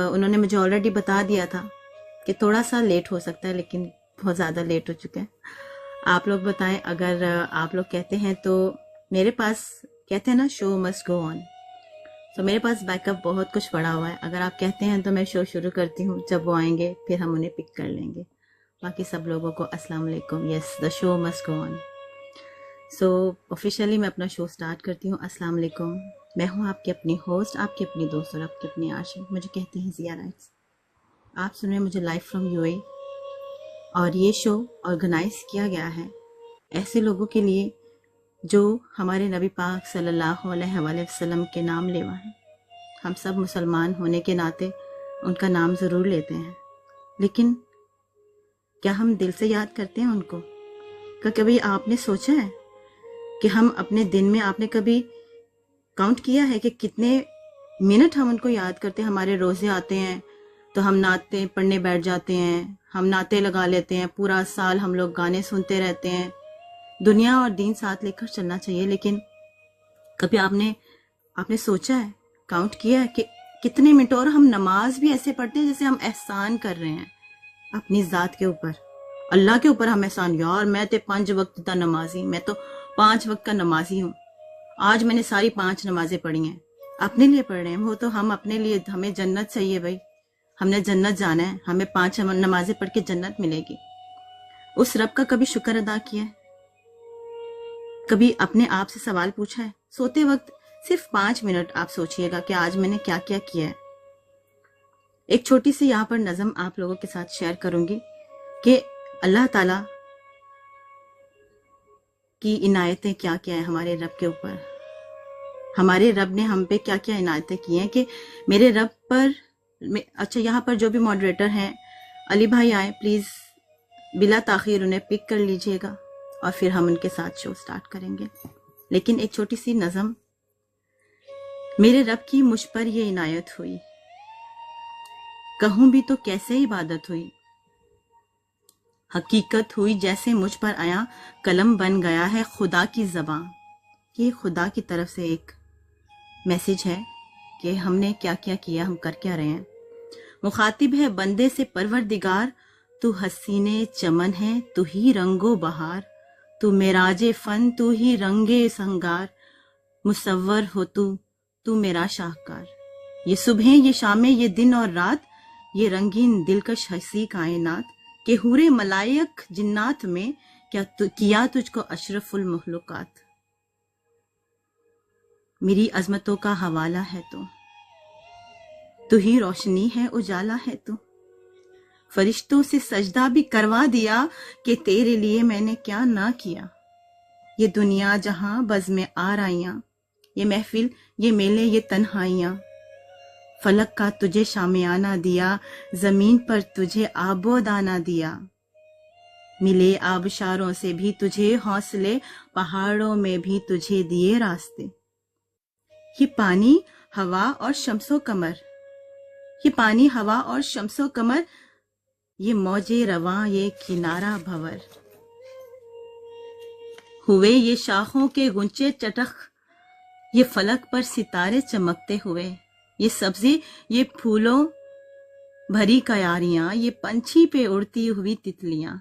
उन्होंने मुझे ऑलरेडी बता दिया था कि थोड़ा सा लेट हो सकता है, लेकिन बहुत ज़्यादा लेट हो चुका है। आप लोग बताएं, अगर आप लोग कहते हैं तो मेरे पास, कहते हैं ना, शो मस्ट गो ऑन, तो मेरे पास बैकअप बहुत कुछ पड़ा हुआ है। अगर आप कहते हैं तो मैं शो शुरू करती हूँ, जब वो आएंगे फिर हम उन्हें पिक कर लेंगे। बाकी सब लोगों को अस्सलाम वालेकुम। Yes, the show must go on. So officially मैं अपना शो स्टार्ट करती हूँ। अस्सलाम वालेकुम, मैं हूँ आपकी अपनी होस्ट, आपकी अपनी दोस्त और आपकी अपनी आशिक। मुझे कहते हैं ज़िया राइट्स। आप सुन रहे हैं मुझे लाइव फ्रॉम यूएई, और ये शो ऑर्गेनाइज किया गया है ऐसे लोगों के लिए जो हमारे नबी पाक सल्लल्लाहु अलैहि वसल्लम के नाम लेवा है। हम सब मुसलमान होने के नाते उनका नाम ज़रूर लेते हैं, लेकिन क्या हम दिल से याद करते हैं उनको? क्या कभी आपने सोचा है कि हम अपने दिन में, आपने कभी काउंट किया है कि कितने मिनट हम उनको याद करते हैं? हमारे रोज़े आते हैं तो हम नाते पढ़ने बैठ जाते हैं, हम नाते लगा लेते हैं, पूरा साल हम लोग गाने सुनते रहते हैं। दुनिया और दीन साथ लेकर चलना चाहिए, लेकिन कभी आपने सोचा है, काउंट किया है कि कितने मिनट? और हम नमाज भी ऐसे पढ़ते हैं जैसे हम एहसान कर रहे हैं अपनी ज़ात के ऊपर, अल्लाह के ऊपर हम एहसान। यार मैं तो 5 वक्त का नमाजी, मैं तो 5 वक्त का नमाजी हूँ, आज मैंने सारी 5 नमाजें पढ़ी हैं। अपने लिए पढ़ रहे हैं, वो तो हम अपने लिए, हमें जन्नत चाहिए भाई, हमने जन्नत जाना है, हमें 5 नमाजें पढ़ के जन्नत मिलेगी। उस रब का कभी शुक्र अदा किया है? कभी अपने आप से सवाल पूछा है? सोते वक्त सिर्फ 5 मिनट आप सोचिएगा कि आज मैंने क्या क्या किया है। एक छोटी सी यहाँ पर नज़म आप लोगों के साथ शेयर करूंगी कि अल्लाह ताला की इनायतें क्या क्या है हमारे रब के ऊपर। हमारे रब ने हम पे क्या क्या इनायतें की हैं कि मेरे रब पर। अच्छा, यहाँ पर जो भी मॉडरेटर हैं, अली भाई आए प्लीज, बिला ताखीर उन्हें पिक कर लीजिएगा और फिर हम उनके साथ शो स्टार्ट करेंगे। लेकिन एक छोटी सी नज़म। मेरे रब की मुझ पर ये इनायत हुई, कहूं भी तो कैसे इबादत हुई। हकीकत हुई जैसे मुझ पर आया, कलम बन गया है खुदा की ज़बां। ये खुदा की तरफ से एक मैसेज है कि हमने क्या क्या किया, हम कर क्या रहे हैं। मुखातिब है बंदे से परवरदिगार, तू हसीने चमन है, तू ही रंगो बहार, तू मेराजे फन, तू ही रंगे संगार, मुसव्वर हो तू मेरा शाहकार। ये सुबह, ये शामें, ये दिन और रात, ये रंगीन दिलकश हंसी कायनात, के हूरे मलायक जिन्नात में किया तुझको अशरफुल मखलूकात। मेरी अजमतों का हवाला है तू ही रोशनी है, उजाला है तू। फरिश्तों से सजदा भी करवा दिया कि तेरे लिए मैंने क्या ना किया। ये दुनिया जहां बज़ में आराइयां, ये महफिल, ये मेले, ये तन्हाइयां। फलक का तुझे शामियाना दिया, जमीन पर तुझे आबोदाना दिया। मिले आबशारों से भी तुझे हौसले, पहाड़ों में भी तुझे दिए रास्ते। ये पानी, हवा और शम्सो कमर, ये पानी, हवा और शम्सो कमर, ये मौजे रवां, ये किनारा भंवर। हुए ये शाखों के गुंचे चटख, ये फलक पर सितारे चमकते हुए। ये सब्जी, ये फूलों भरी क्यारियां, ये पंछी पे उड़ती हुई तितलियां।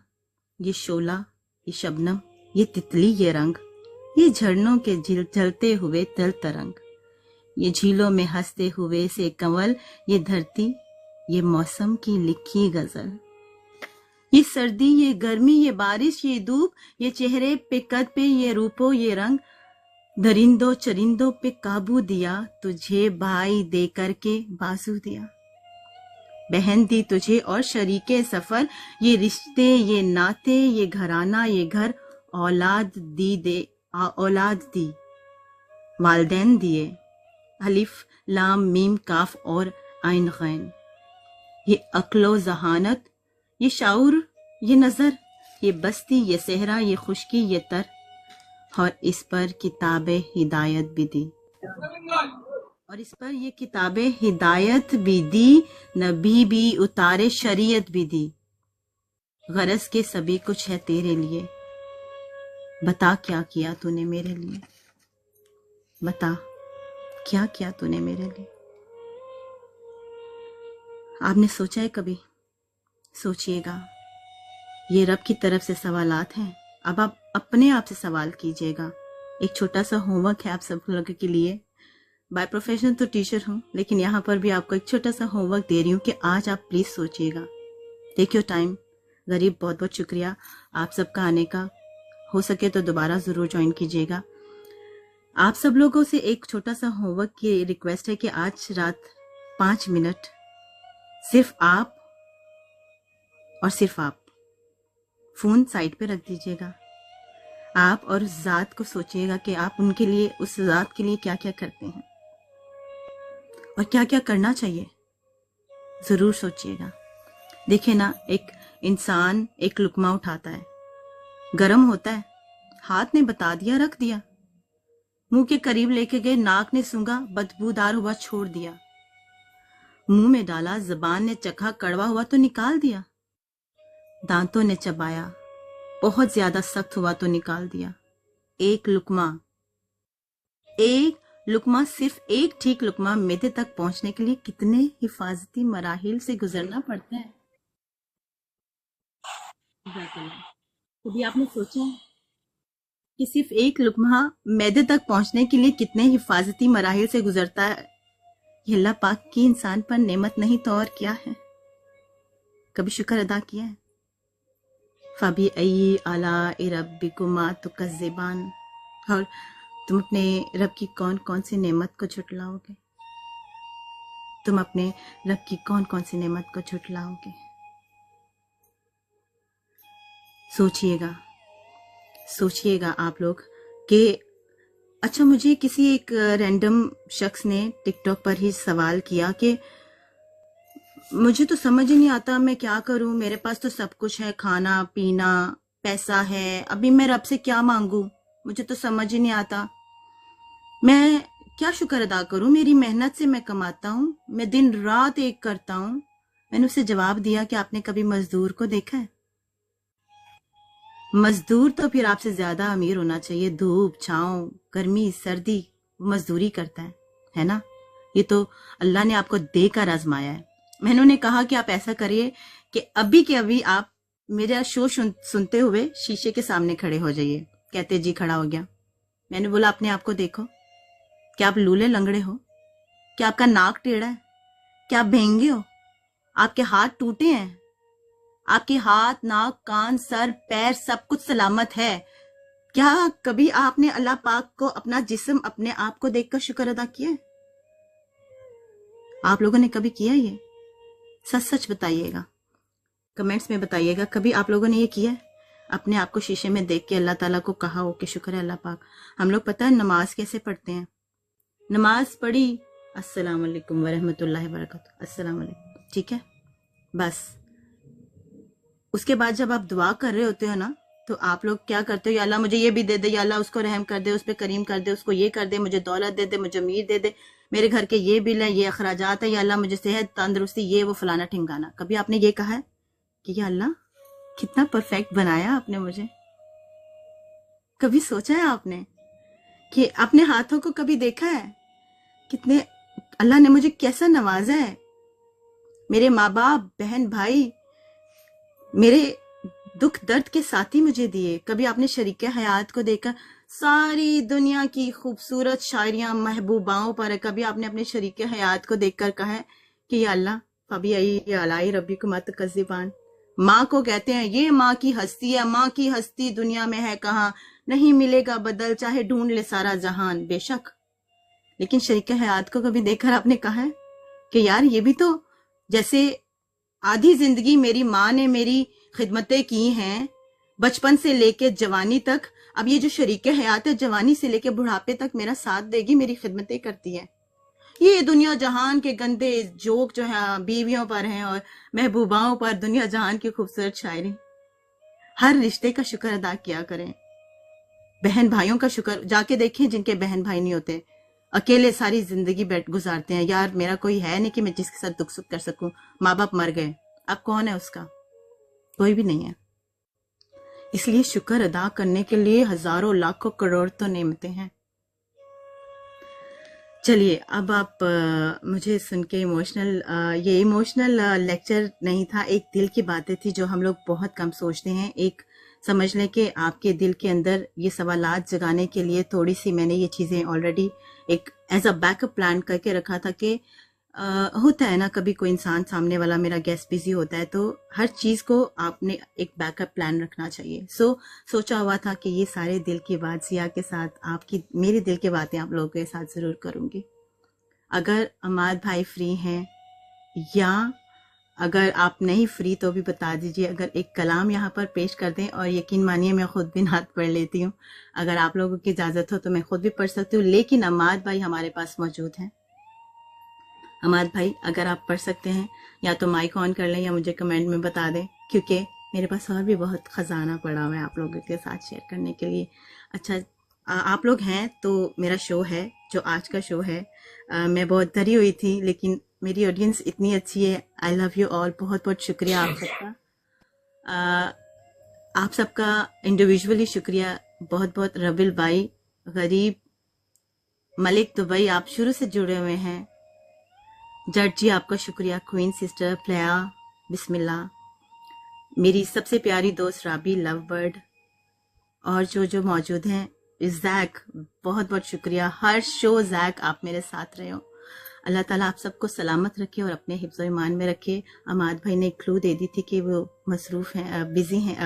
ये शोला, ये शबनम, ये तितली, ये रंग, ये झरनों के झलते हुए तल तरंग। ये झीलों में हंसते हुए से कंवल, ये धरती, ये मौसम की लिखी गजल। ये सर्दी, ये गर्मी, ये बारिश, ये धूप, ये चेहरे पे कद पे ये रूपो ये रंग। दरिंदों चरिंदों पे काबू दिया, तुझे भाई दे करके बाजू दिया। बहन दी तुझे और शरीके सफर, ये रिश्ते, ये नाते, ये घराना, ये घर। औलाद दी, वालदैन दिए। अलिफ लाम मीम काफ और आइन गैन। ये अक्लो जहानत, ये शाऊर, ये नजर, ये बस्ती, ये सहरा, ये खुशकी, ये तर। और इस पर किताबे हिदायत भी दी, और इस पर ये किताबे हिदायत भी दी, नबी भी उतारे, शरीयत भी दी। गरज के सभी कुछ है तेरे लिए, बता क्या किया तूने मेरे लिए। बता क्या किया तूने मेरे लिए। आपने सोचा है कभी? सोचिएगा, ये रब की तरफ से सवालात हैं। अब आप अपने आप से सवाल कीजिएगा। एक छोटा सा होमवर्क है आप सब लोगों के लिए। बाय प्रोफेशन तो टीचर हूँ, लेकिन यहाँ पर भी आपको एक छोटा सा होमवर्क दे रही हूँ कि आज आप प्लीज सोचिएगा। Take your time. गरीब, बहुत बहुत शुक्रिया आप सबका आने का। हो सके तो दोबारा जरूर ज्वाइन कीजिएगा। आप सब लोगों से एक छोटा सा होमवर्क की रिक्वेस्ट है कि आज रात 5 मिनट सिर्फ आप और सिर्फ आप फोन साइड पे रख दीजिएगा। आप और उस जात को सोचिएगा कि आप उनके लिए, उस जात के लिए क्या क्या करते हैं और क्या क्या करना चाहिए। जरूर सोचिएगा। देखिए ना, एक इंसान एक लुकमा उठाता है, गरम होता है, हाथ ने बता दिया, रख दिया, मुंह के करीब लेके गए, नाक ने सूंघा, बदबूदार हुआ, छोड़ दिया, मुंह में डाला, जबान ने चखा, कड़वा हुआ तो निकाल दिया, दांतों ने चबाया, बहुत ज्यादा सख्त हुआ तो निकाल दिया। एक लुकमा, सिर्फ एक ठीक लुकमा मैदे तक पहुंचने के लिए कितने हिफाजती मराहिल से गुजरना पड़ता है। कभी आपने सोचा है कि सिर्फ एक लुकमा मैदे तक पहुंचने के लिए कितने हिफाजती मराहिल से गुजरता है? ये अल्लाह पाक की इंसान पर नेमत नहीं तो और क्या है? कभी शुक्र अदा किया है? फबी अय्यी आलाइ रब्बिकुमा तुकज़्ज़िबान। और तुम अपने रब की कौन कौन सी नेमत को झुटलाओगे? तुम अपने रब की कौन कौन सी नेमत को झुटलाओगे? सोचिएगा आप लोग कि अच्छा, मुझे किसी एक रैंडम शख्स ने टिकटॉक पर ही सवाल किया कि मुझे तो समझ ही नहीं आता मैं क्या करूं, मेरे पास तो सब कुछ है, खाना पीना पैसा है, अभी मैं रब से क्या मांगू? मुझे तो समझ ही नहीं आता, मैं क्या शुक्र अदा करूं? मेरी मेहनत से मैं कमाता हूं, मैं दिन रात एक करता हूं। मैंने उसे जवाब दिया कि आपने कभी मजदूर को देखा है? मजदूर तो फिर आपसे ज्यादा अमीर होना चाहिए। धूप छांव गर्मी सर्दी मजदूरी करता है ना? ये तो अल्लाह ने आपको देकर आजमाया है। मैंने उन्हें कहा कि आप ऐसा करिए कि अभी के अभी आप मेरा शो सुनते हुए शीशे के सामने खड़े हो जाइए। कहते जी खड़ा हो गया। मैंने बोला अपने आप को देखो, क्या आप लूले लंगड़े हो? क्या आपका नाक टेढ़ा है? क्या आप भेंगे हो? आपके हाथ टूटे हैं? आपके हाथ नाक कान सर पैर सब कुछ सलामत है? क्या कभी आपने अल्लाह पाक को, अपना जिस्म, अपने आप को देखकर शुक्र अदा किया है? आप लोगों ने कभी किया ये? सच सच बताइएगा, कमेंट्स में बताइएगा। कभी आप लोगों ने ये किया है? अपने आप को शीशे में देख के अल्लाह ताला को कहा हो कि शुक्र है अल्लाह पाक। हम लोग पता है नमाज कैसे पढ़ते हैं? नमाज पढ़ी, अस्सलाम वालेकुम वरहमतुल्लाहि वबरकातुहू, अस्सलाम वालेकुम, ठीक है, बस। उसके बाद जब आप दुआ कर रहे होते हो ना, तो आप लोग क्या करते हो? या अल्लाह मुझे ये भी दे दे, या अल्लाह उसको रहम कर दे, उस पर करीम कर दे, उसको ये कर दे, मुझे दौलत दे दे, मुझे अमीर दे दे, मेरे घर के ये बिल है, ये अखराजात है, या अल्लाह मुझे सेहत तंदुरुस्ती, ये वो फलाना ठिंगाना। कभी आपने ये कहा है कि या अल्लाह कितना परफेक्ट बनाया आपने मुझे? कभी सोचा है आपने कि अपने हाथों को कभी देखा है कितने अल्लाह ने मुझे कैसा नवाजा है? मेरे माँ बाप बहन भाई मेरे दुख दर्द के साथी मुझे दिए। कभी आपने शरीके हयात को देखकर सारी दुनिया की खूबसूरत शायरियां महबूबाओं पर है, कभी आपने अपने शरीके हयात को देखकर कहा है कि या अल्लाह फबी अय्यी आलाइ रब्बिकुमा तुकज़्ज़िबान? माँ को कहते हैं ये माँ की हस्ती है, माँ की हस्ती दुनिया में है कहाँ, नहीं मिलेगा बदल चाहे ढूंढ ले सारा जहान। बेशक, लेकिन शरीके हयात को कभी देखकर आपने कहा है कि यार ये भी तो, जैसे आधी जिंदगी मेरी माँ ने मेरी खिदमतें की हैं, बचपन से लेके जवानी तक, अब ये जो शरीके हयात है जवानी से लेके बुढ़ापे तक मेरा साथ देगी, मेरी खिदमतें करती है। ये दुनिया जहान के गंदे जोक जो है बीवियों पर हैं और महबूबाओं पर, दुनिया जहान की खूबसूरत शायरी। हर रिश्ते का शुक्र अदा किया करें। बहन भाइयों का शुक्र, जाके देखें जिनके बहन भाई नहीं होते, अकेले सारी जिंदगी बैठ गुजारते हैं, यार मेरा कोई है नहीं कि मैं जिसके साथ दुख सुख कर सकूं, माँ बाप मर गए, अब कौन है उसका? कोई भी नहीं है। इसलिए शुक्र अदा करने के लिए हजारों लाखों करोड़ तो नेमतें हैं। चलिए अब आप मुझे सुन के इमोशनल, ये इमोशनल लेक्चर नहीं था, एक दिल की बातें थी जो हम लोग बहुत कम सोचते हैं। एक समझ लें कि आपके दिल के अंदर ये सवालात जगाने के लिए थोड़ी सी मैंने ये चीज़ें ऑलरेडी एक एज अ बैकअप प्लान करके रखा था कि होता है ना, कभी कोई इंसान सामने वाला मेरा गेस्ट बिजी होता है, तो हर चीज़ को आपने एक बैकअप प्लान रखना चाहिए। सोचा हुआ था कि ये सारे दिल की बात सिया के साथ, आपकी मेरी दिल की बातें आप लोगों के साथ ज़रूर करूँगी। अगर अमाद भाई फ्री हैं, या अगर आप नहीं फ्री तो भी बता दीजिए, अगर एक कलाम यहाँ पर पेश कर दें। और यकीन मानिए मैं खुद भी नात पढ़ लेती हूँ, अगर आप लोगों की इजाज़त हो तो मैं खुद भी पढ़ सकती हूँ, लेकिन अमाद भाई हमारे पास मौजूद हैं। अमाद भाई अगर आप पढ़ सकते हैं, या तो माइक ऑन कर लें या मुझे कमेंट में बता दें, क्योंकि मेरे पास और भी बहुत ख़जाना पड़ा हुआ है आप लोगों के साथ शेयर करने के लिए। अच्छा, आप लोग हैं तो मेरा शो है, जो आज का शो है, मैं बहुत डरी हुई थी, लेकिन मेरी ऑडियंस इतनी अच्छी है। आई लव यू ऑल, बहुत बहुत शुक्रिया आप सबका। आप सबका इंडिविजुअली शुक्रिया, बहुत बहुत। रबिल भाई, गरीब, मलिक दुबई, आप शुरू से जुड़े हुए हैं। जट जी आपका शुक्रिया। क्वीन सिस्टर, प्लेया, बिस्मिल्लाह, मेरी सबसे प्यारी दोस्त राबी, लव बर्ड, और जो मौजूद हैं, जैक, बहुत बहुत शुक्रिया। हर शो जैक आप मेरे साथ रहे हो। अल्लाह ताला आप सबको सलामत रखे और अपने हिफ्ज़ ईमान में रखे। अमाद भाई ने एक क्लू दे दी थी कि वो मसरूफ़ हैं, बिज़ी हैं,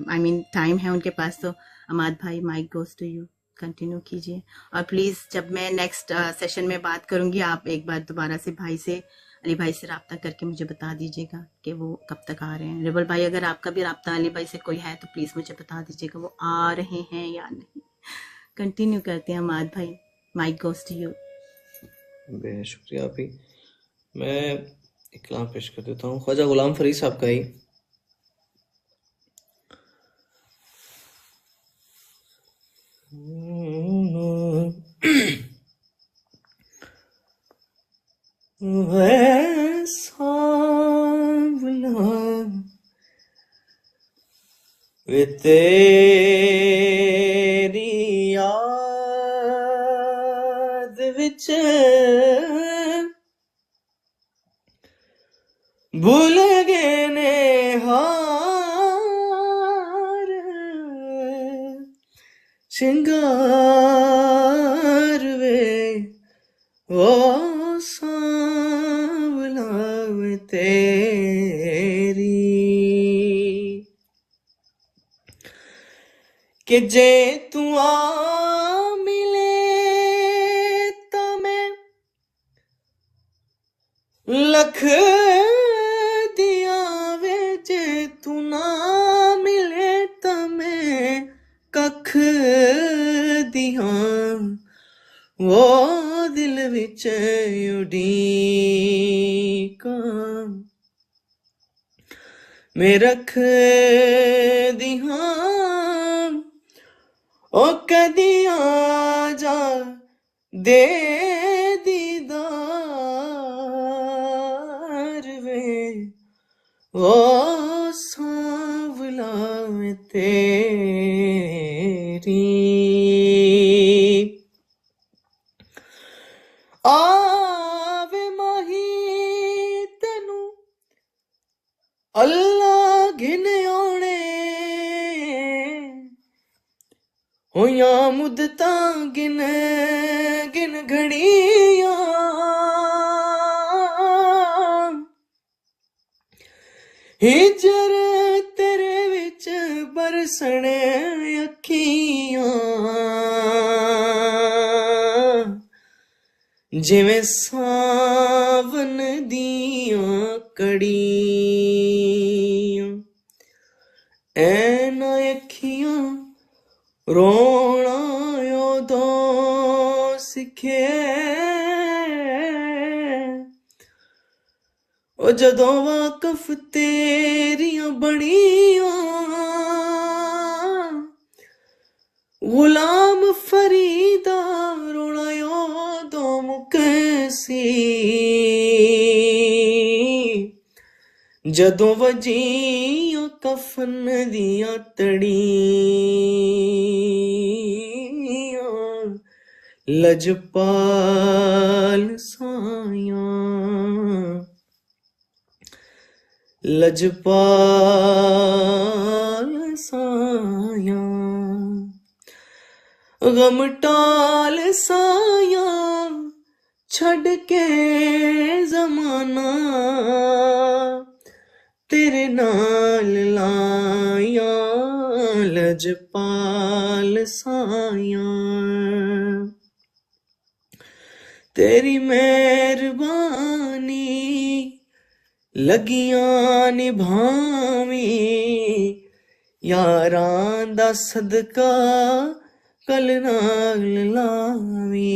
आई मीन टाइम है उनके पास। तो अमाद भाई, mic goes to you, continue कीजिए। और प्लीज़ जब मैं नेक्स्ट सेशन में बात करूंगी, आप एक बार दोबारा से अली भाई से रब्ता करके मुझे बता दीजिएगा कि वो कब तक आ रहे हैं। रिबल भाई, अगर आपका भी रब्ता अली भाई से कोई है तो प्लीज़ मुझे बता दीजिएगा वो आ रहे हैं या नहीं। कंटिन्यू करते हैं अमाद भाई, माइक गोज़ टू यू। बेहद शुक्रिया आप ही। मैं एक कलाम पेश कर देता हूँ, ख्वाजा गुलाम फरीद साहब का ही। वे तेरी याद विच भूल गए ने हार श्रृंगार वे ओ सांवला वे तेरी कि जे तू आ मिले तो मैं लख दिया वे, जे तू ना मिले तो मैं कख दिया, वो दिल विच उड़ीका मैं रख दिया। ओ कदी आ जा दे दीदार वे ओ सांवला वे तेरी। आवे माही तेनू अल्लाह घिन आने, होया मुद्दता गिन गिन घड़िया, हिजर तेरे विच बरसने अखियां, जिवें सावन दियां कड़ियां, ऐना अखियां रोना उदों सिखे, ओ जदों वाकफ तेरियां बणियां, गुलाम फरीदा रोना उदों मुकसी, जदों वजियां कफन दियां तड़ियां, लजपाल साया, लजपाल साया, गम टाल साया, छड़ के जमाना तेरे नाल लाया, लजपाल साया। तेरी मेहरबानी लगियां निभावीं, यारां दा सदका कल नाल लावीं।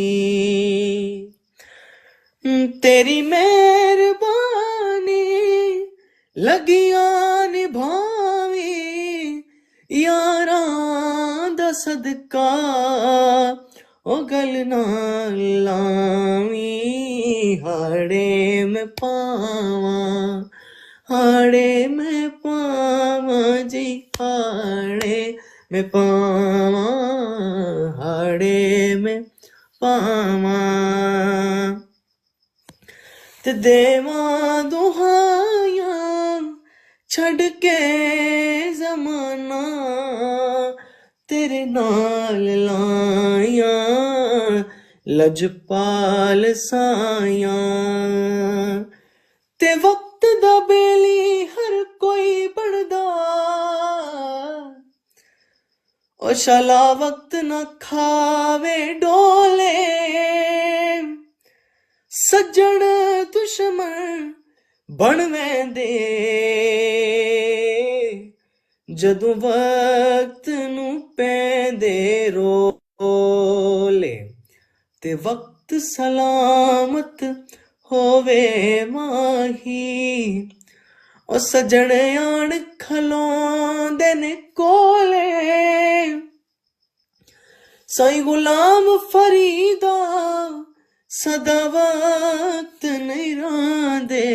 तेरी मेहरबानी लगियां निभावीं, यारां दा सदका ओ गल नाल लावीं। हाड़े में पावां, हाड़े में पावां जी, हाड़े में पावां, हाड़े में पावां। ते देवां दुहाइयां छड़ के जमाना तेरे नाल लाया, लजपाल साया। ते वक्त दा बेली हर कोई बनदा, ओ शाला वक्त न खावे डोले। सज्जन दुश्मन बनवेंदे जदों वक्त नू पैंदे रोले। ते वक्त सलामत होवे माही, ओ सजण आण खलोंदे ने कोले। साईं गुलाम फरीदा सदा वक्त नहीं रांदे,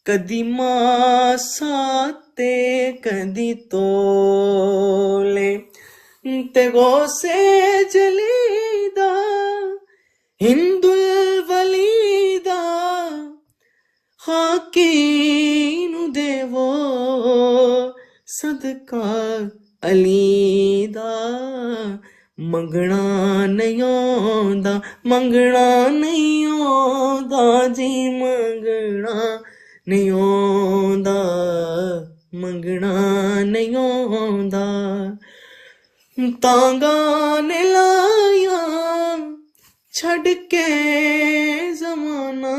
कदी मासा ते कदी तोले। ते गौसे जलीदा हिंदुल वलीदा, खाकी नू देवो सदका अलीदा। मंगना नहीं आंदा, मंगना नहीं आंदा जी, मंगना नहीं आंदा, मंगना नहीं आंदा। तांगा ने लाया छड़ के जमाना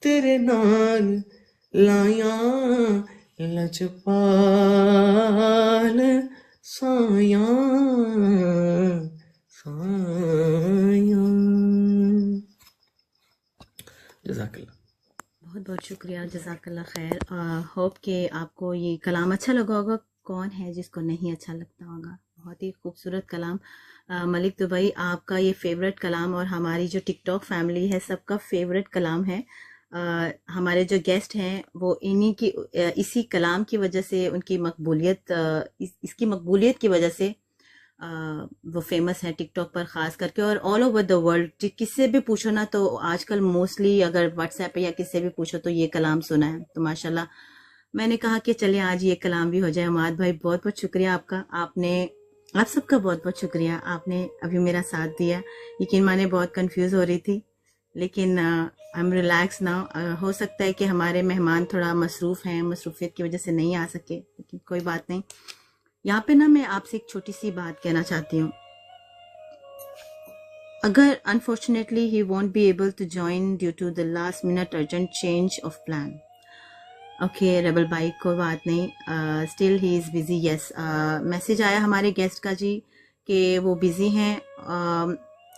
तेरे नाल लाया, लजपाल साया, साया। जज़ाकल्लाह। बहुत बहुत शुक्रिया, जज़ाकल्लाह खैर। होप कि आपको ये कलाम अच्छा लगा होगा। कौन है जिसको नहीं अच्छा लगता होगा? बहुत ही खूबसूरत कलाम। मलिक दुबई, आपका ये फेवरेट कलाम और हमारी जो टिकटॉक फैमिली है सबका फेवरेट कलाम है। हमारे जो गेस्ट हैं वो इन्हीं की इसी कलाम की वजह से, उनकी मकबूलियत इसकी मकबूलियत की वजह से वो फेमस है टिकटॉक पर ख़ास करके, और ऑल ओवर द वर्ल्ड। किससे भी पूछो ना तो आजकल मोस्टली अगर व्हाट्सएप पे या किससे भी पूछो तो ये कलाम सुना है। तो माशाल्लाह मैंने कहा कि चलिए आज ये कलाम भी हो जाए। अमाद भाई बहुत बहुत शुक्रिया आपका, आप सबका बहुत बहुत शुक्रिया, आपने अभी मेरा साथ दिया। यकीन माने बहुत कंफ्यूज हो रही थी, लेकिन आई एम रिलैक्स नाउ। हो सकता है कि हमारे मेहमान थोड़ा मसरूफ़ हैं, मसरूफियत की वजह से नहीं आ सके, लेकिन कोई बात नहीं। यहाँ पे ना मैं आपसे एक छोटी सी बात कहना चाहती हूँ। अगर unfortunately he won't be able to join due to the last minute urgent change of plan. Okay रेबल भाई, कोई बात नहीं, still he is busy. Yes, message आया हमारे गेस्ट का जी कि वो बिज़ी हैं।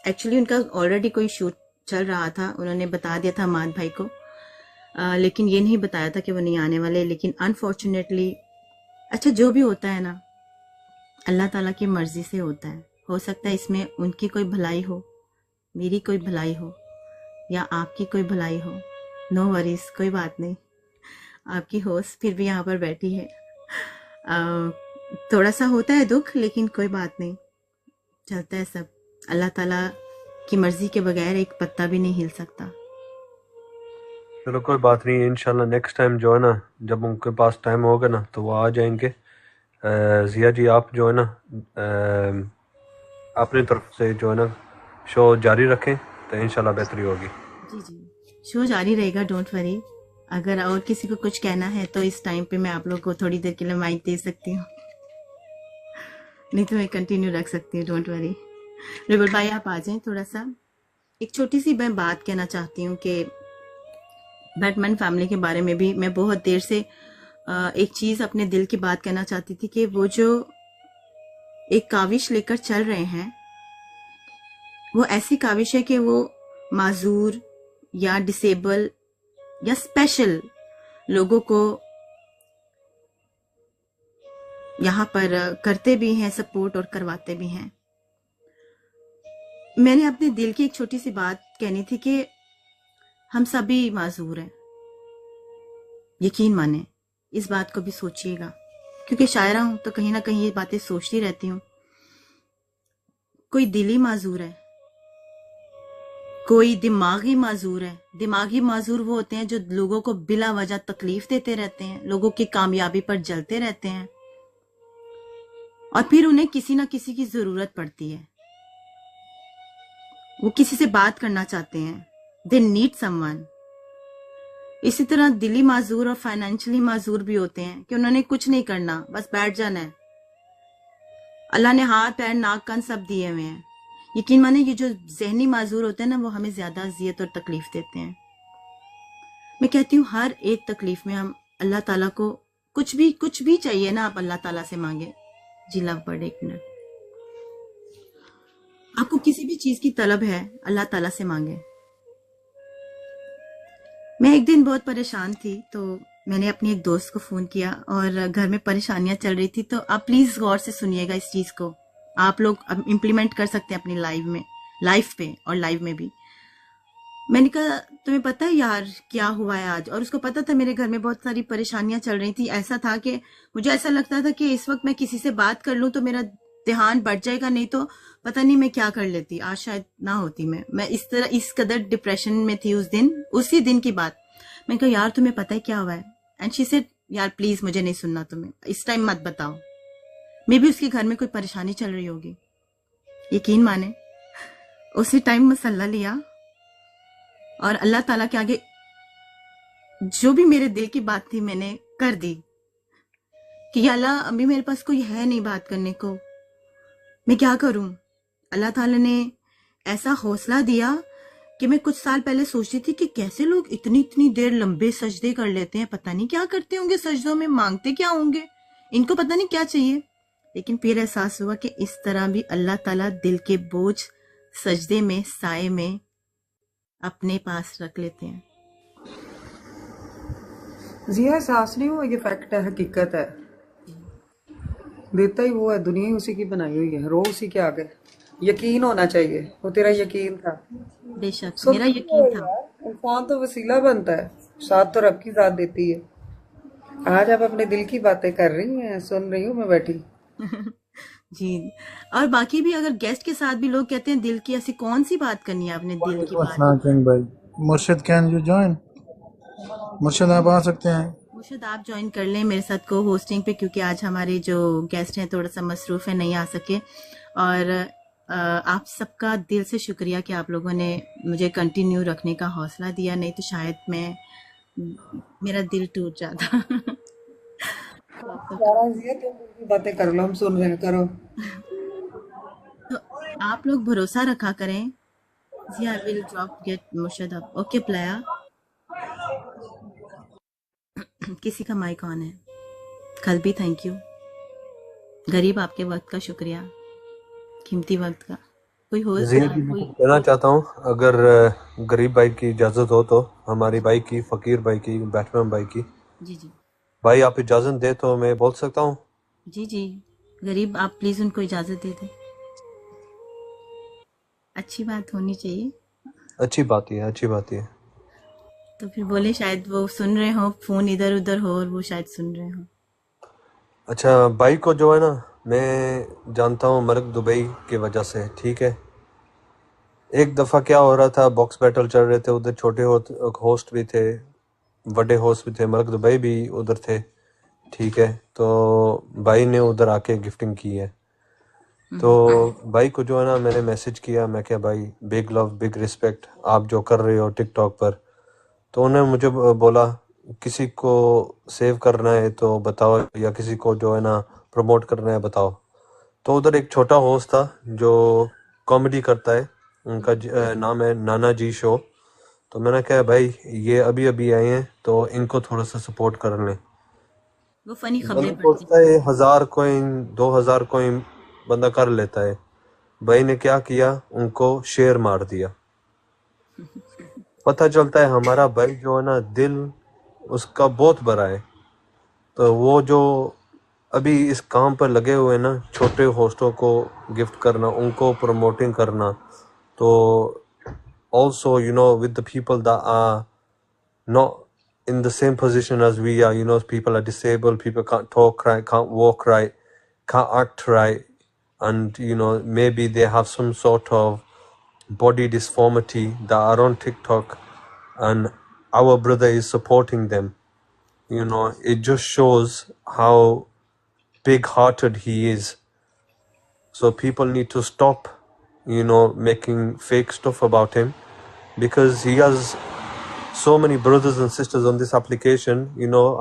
एक्चुअली उनका ऑलरेडी कोई शूट चल रहा था, उन्होंने बता दिया था अमाद भाई को, लेकिन ये नहीं बताया था कि वो नहीं आने वाले। लेकिन अनफॉर्चुनेटली, अच्छा जो भी होता है ना अल्लाह ताला की मर्ज़ी से होता है। हो सकता है इसमें उनकी कोई भलाई हो, मेरी कोई भलाई हो, या आपकी कोई भलाई हो। नो वरीज, कोई बात नहीं। आपकी होस्ट फिर भी यहाँ पर बैठी है। थोड़ा सा होता है दुख, लेकिन कोई बात नहीं। चलता है सब। अल्लाह ताला की मर्जी के बगैर एक पत्ता भी नहीं हिल सकता। चलो कोई बात नहीं, इंशाल्लाह नेक्स्ट टाइम जो है ना, जब उनके पास टाइम होगा ना तो वो आ जाएंगे। जिया जी आप जो है ना अपनी तरफ से जो है ना शो जारी रखें तो इंशाल्लाह बेहतरी होगी। जी जी, शो जारी रहेगा, डोंट वरी। अगर और किसी को कुछ कहना है तो इस टाइम पे मैं आप लोग को थोड़ी देर के लिए माइक दे सकती हूँ, नहीं तो मैं कंटिन्यू रख सकती हूँ, डोंट वरी। रिबल भाई आप आ जाएं थोड़ा सा। एक छोटी सी मैं बात कहना चाहती हूँ कि बैटमैन फैमिली के बारे में भी मैं बहुत देर से एक चीज अपने दिल की बात कहना चाहती थी कि वो जो एक काविश लेकर चल रहे हैं वो ऐसी काविश है कि वो माजूर या डिसेबल या स्पेशल लोगों को यहाँ पर करते भी हैं सपोर्ट और करवाते भी हैं। मैंने अपने दिल की एक छोटी सी बात कहनी थी कि हम सभी माजूर हैं, यकीन माने, इस बात को भी सोचिएगा, क्योंकि शायरा हूं तो कहीं ना कहीं ये बातें सोचती रहती हूँ। कोई दिली माजूर है, कोई दिमागी माजूर है। दिमागी माजूर वो होते हैं जो लोगों को बिला वजह तकलीफ देते रहते हैं, लोगों की कामयाबी पर जलते रहते हैं और फिर उन्हें किसी ना किसी की जरूरत पड़ती है, वो किसी से बात करना चाहते हैं, दे नीड समवन। इसी तरह दिली माजूर और फाइनेंशियली माजूर भी होते हैं कि उन्होंने कुछ नहीं करना, बस बैठ जाना है। अल्लाह ने हाथ पैर नाक कान सब दिए हुए हैं। यकीन माने ये जो जहनी माजूर होते हैं ना, वो हमें ज्यादा अजियत और तकलीफ देते हैं। मैं कहती हूँ हर एक तकलीफ में हम अल्लाह ताला को कुछ भी चाहिए ना, आप अल्लाह ताला से मांगे। जी लव बर्ड, एक मिनट, आपको किसी भी चीज की तलब है, अल्लाह ताला से मांगे। मैं एक दिन बहुत परेशान थी तो मैंने अपनी एक दोस्त को फोन किया और घर में परेशानियां चल रही थी, तो आप प्लीज गौर से सुनिएगा इस चीज को, आप लोग अब इम्प्लीमेंट कर सकते हैं अपनी लाइफ पे और लाइव में भी। मैंने कहा तुम्हें पता है यार क्या हुआ है आज, और उसको पता था मेरे घर में बहुत सारी परेशानियां चल रही थी। ऐसा था कि मुझे ऐसा लगता था कि इस वक्त मैं किसी से बात कर लूं तो मेरा ध्यान बढ़ जाएगा, नहीं तो पता नहीं मैं क्या कर लेती, आज शायद ना होती। मैं इस कदर डिप्रेशन में थी उसी दिन की बात। मैं कहा यार तुम्हें पता है क्या हुआ है? एंड शी सेड यार प्लीज मुझे नहीं सुनना, तुम्हें इस टाइम मत बताओ। मे भी उसके घर में कोई परेशानी चल रही होगी। यकीन माने उसी टाइम मसल्ला लिया और अल्लाह ताला के आगे जो भी मेरे दिल की बात थी मैंने कर दी कि अल्लाह अभी मेरे पास कोई है नहीं बात करने को, मैं क्या करूं। अल्लाह ताला ने ऐसा हौसला दिया कि मैं कुछ साल पहले सोचती थी कि कैसे लोग इतनी देर लंबे सजदे कर लेते हैं, पता नहीं क्या करते होंगे सजदों में, मांगते क्या होंगे, इनको पता नहीं क्या चाहिए। लेकिन फिर एहसास हुआ कि इस तरह भी अल्लाह ताला दिल के बोझ सजदे में साए में अपने पास रख लेते हैं। जी एहसास नहीं हुआ, ये फैक्ट है, हकीकत है। देता ही वो है, दुनिया ही उसी की बनाई हुई है, रो उसी के आगे। यकीन होना चाहिए, वो तेरा यकीन था। बेशक सुन मेरा यकीन था। यार, इंसान तो वसीला बनता है, साथ तो रब की जात देती है। आज आप अपने दिल की बातें कर रही हैं, सुन रही हूँ मैं बैठी। जी, और बाकी भी अगर गेस्ट के साथ भी लोग कहते हैं दिल की, ऐसी कौन सी बात करनी है अपने दिल की बात। अस्सलाम किंग भाई, मुर्शिद कैन यू जॉइन? मुर्शिद आप आ सकते हैं। मुर्शिद आप ज्वाइन कर लें मेरे साथ को होस्टिंग पे, क्योंकि आज हमारे जो गेस्ट हैं थोड़ा सा मसरूफ है, नहीं आ सके। और आप सबका दिल से शुक्रिया कि आप लोगों ने मुझे कंटिन्यू रखने का हौसला दिया, नहीं तो शायद मेरा दिल टूट जाता। बातें कर लो, हम सुन रहे हैं, करो। तो आप लोग भरोसा रखा करें। जी आई विल ड्रॉप गेट मुर्शिद अप। Okay Playa. किसी का माइक ऑन है। कल भी थैंक यू। गरीब आपके वक्त का शुक्रिया, कीमती वक्त का। कोई हो कहना चाहता हूँ, अगर गरीब भाई की इजाजत हो तो, हमारी भाई की, फकीर भाई की, बैटमैन भाई की। जी जी भाई आप इजाजत दे तो मैं बोल सकता हूँ। जी जी, गरीब आप प्लीज उनको इजाजत दे दें, अच्छी बात होनी चाहिए। अच्छी बात ही है, अच्छी बात ही है। तो फिर बोले, शायद वो सुन रहे हो, फोन इधर उधर हो और वो शायद सुन रहे हो। अच्छा, भाई को जो है ना मैं जानता हूँ मलिक दुबई की वजह से, ठीक है। एक दफ़ा क्या हो रहा था, बॉक्स बैटल चल रहे थे, उधर छोटे होस्ट भी थे, बड़े होस्ट भी थे, मलिक दुबई भी उधर थे, ठीक है। तो भाई ने उधर आके गिफ्टिंग की है। तो भाई को जो है ना मैंने मैसेज किया, मैं क्या भाई बिग लव बिग रिस्पेक्ट, आप जो कर रहे हो टिकटॉक पर। तो उन्होंने मुझे बोला किसी को सेव करना है तो बताओ, या किसी को जो है ना प्रमोट करना है बताओ। तो उधर एक छोटा होस्ट था जो कॉमेडी करता है, उनका नाम है नाना जी शो। तो मैंने कहा भाई ये अभी अभी आए हैं तो इनको थोड़ा सा सपोर्ट कर लें। वो फनी बंदा खबरें पढ़ते सोचता है 1000 कॉइन 2000 कॉइन बंदा कर लेता है। भाई ने क्या किया, उनको शेर मार दिया। पता चलता है हमारा भाई जो है ना दिल उसका बहुत बड़ा है। तो वो जो अभी इस काम पर लगे हुए हैं ना, छोटे होस्टों को गिफ्ट करना, उनको प्रमोटिंग करना, तो also with the people that are not in the same position as we are, people are disabled, people can't talk right, can't walk right, can't act right, and maybe they have some sort of body disformity that are on TikTok, and our brother is supporting them. It just shows how big hearted he is. So people need to stop making fake stuff about him, because he has so many brothers and sisters on this application.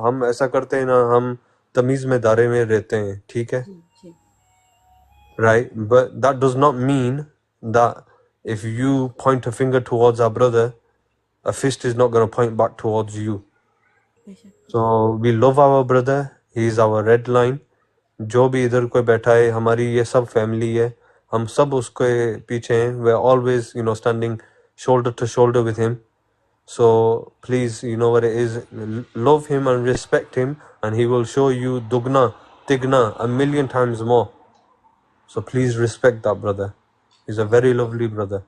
हम ऐसा करते हैं ना, हम तमीज में दायरे में रहते हैं, ठीक है, जी जी right? But that does not mean that if you point a finger towards our brother, a fist is not going to point back towards you. बेशक So we love our brother, he is our red line. जो भी इधर कोई बैठा है, हमारी ये सब फैमिली है, हम सब उसके पीछे हैं. We are always standing shoulder to shoulder with him. So please, you know what it is, love him and respect him, and he will show you dugna tigna a million times more. So please respect that brother. He's a very lovely brother.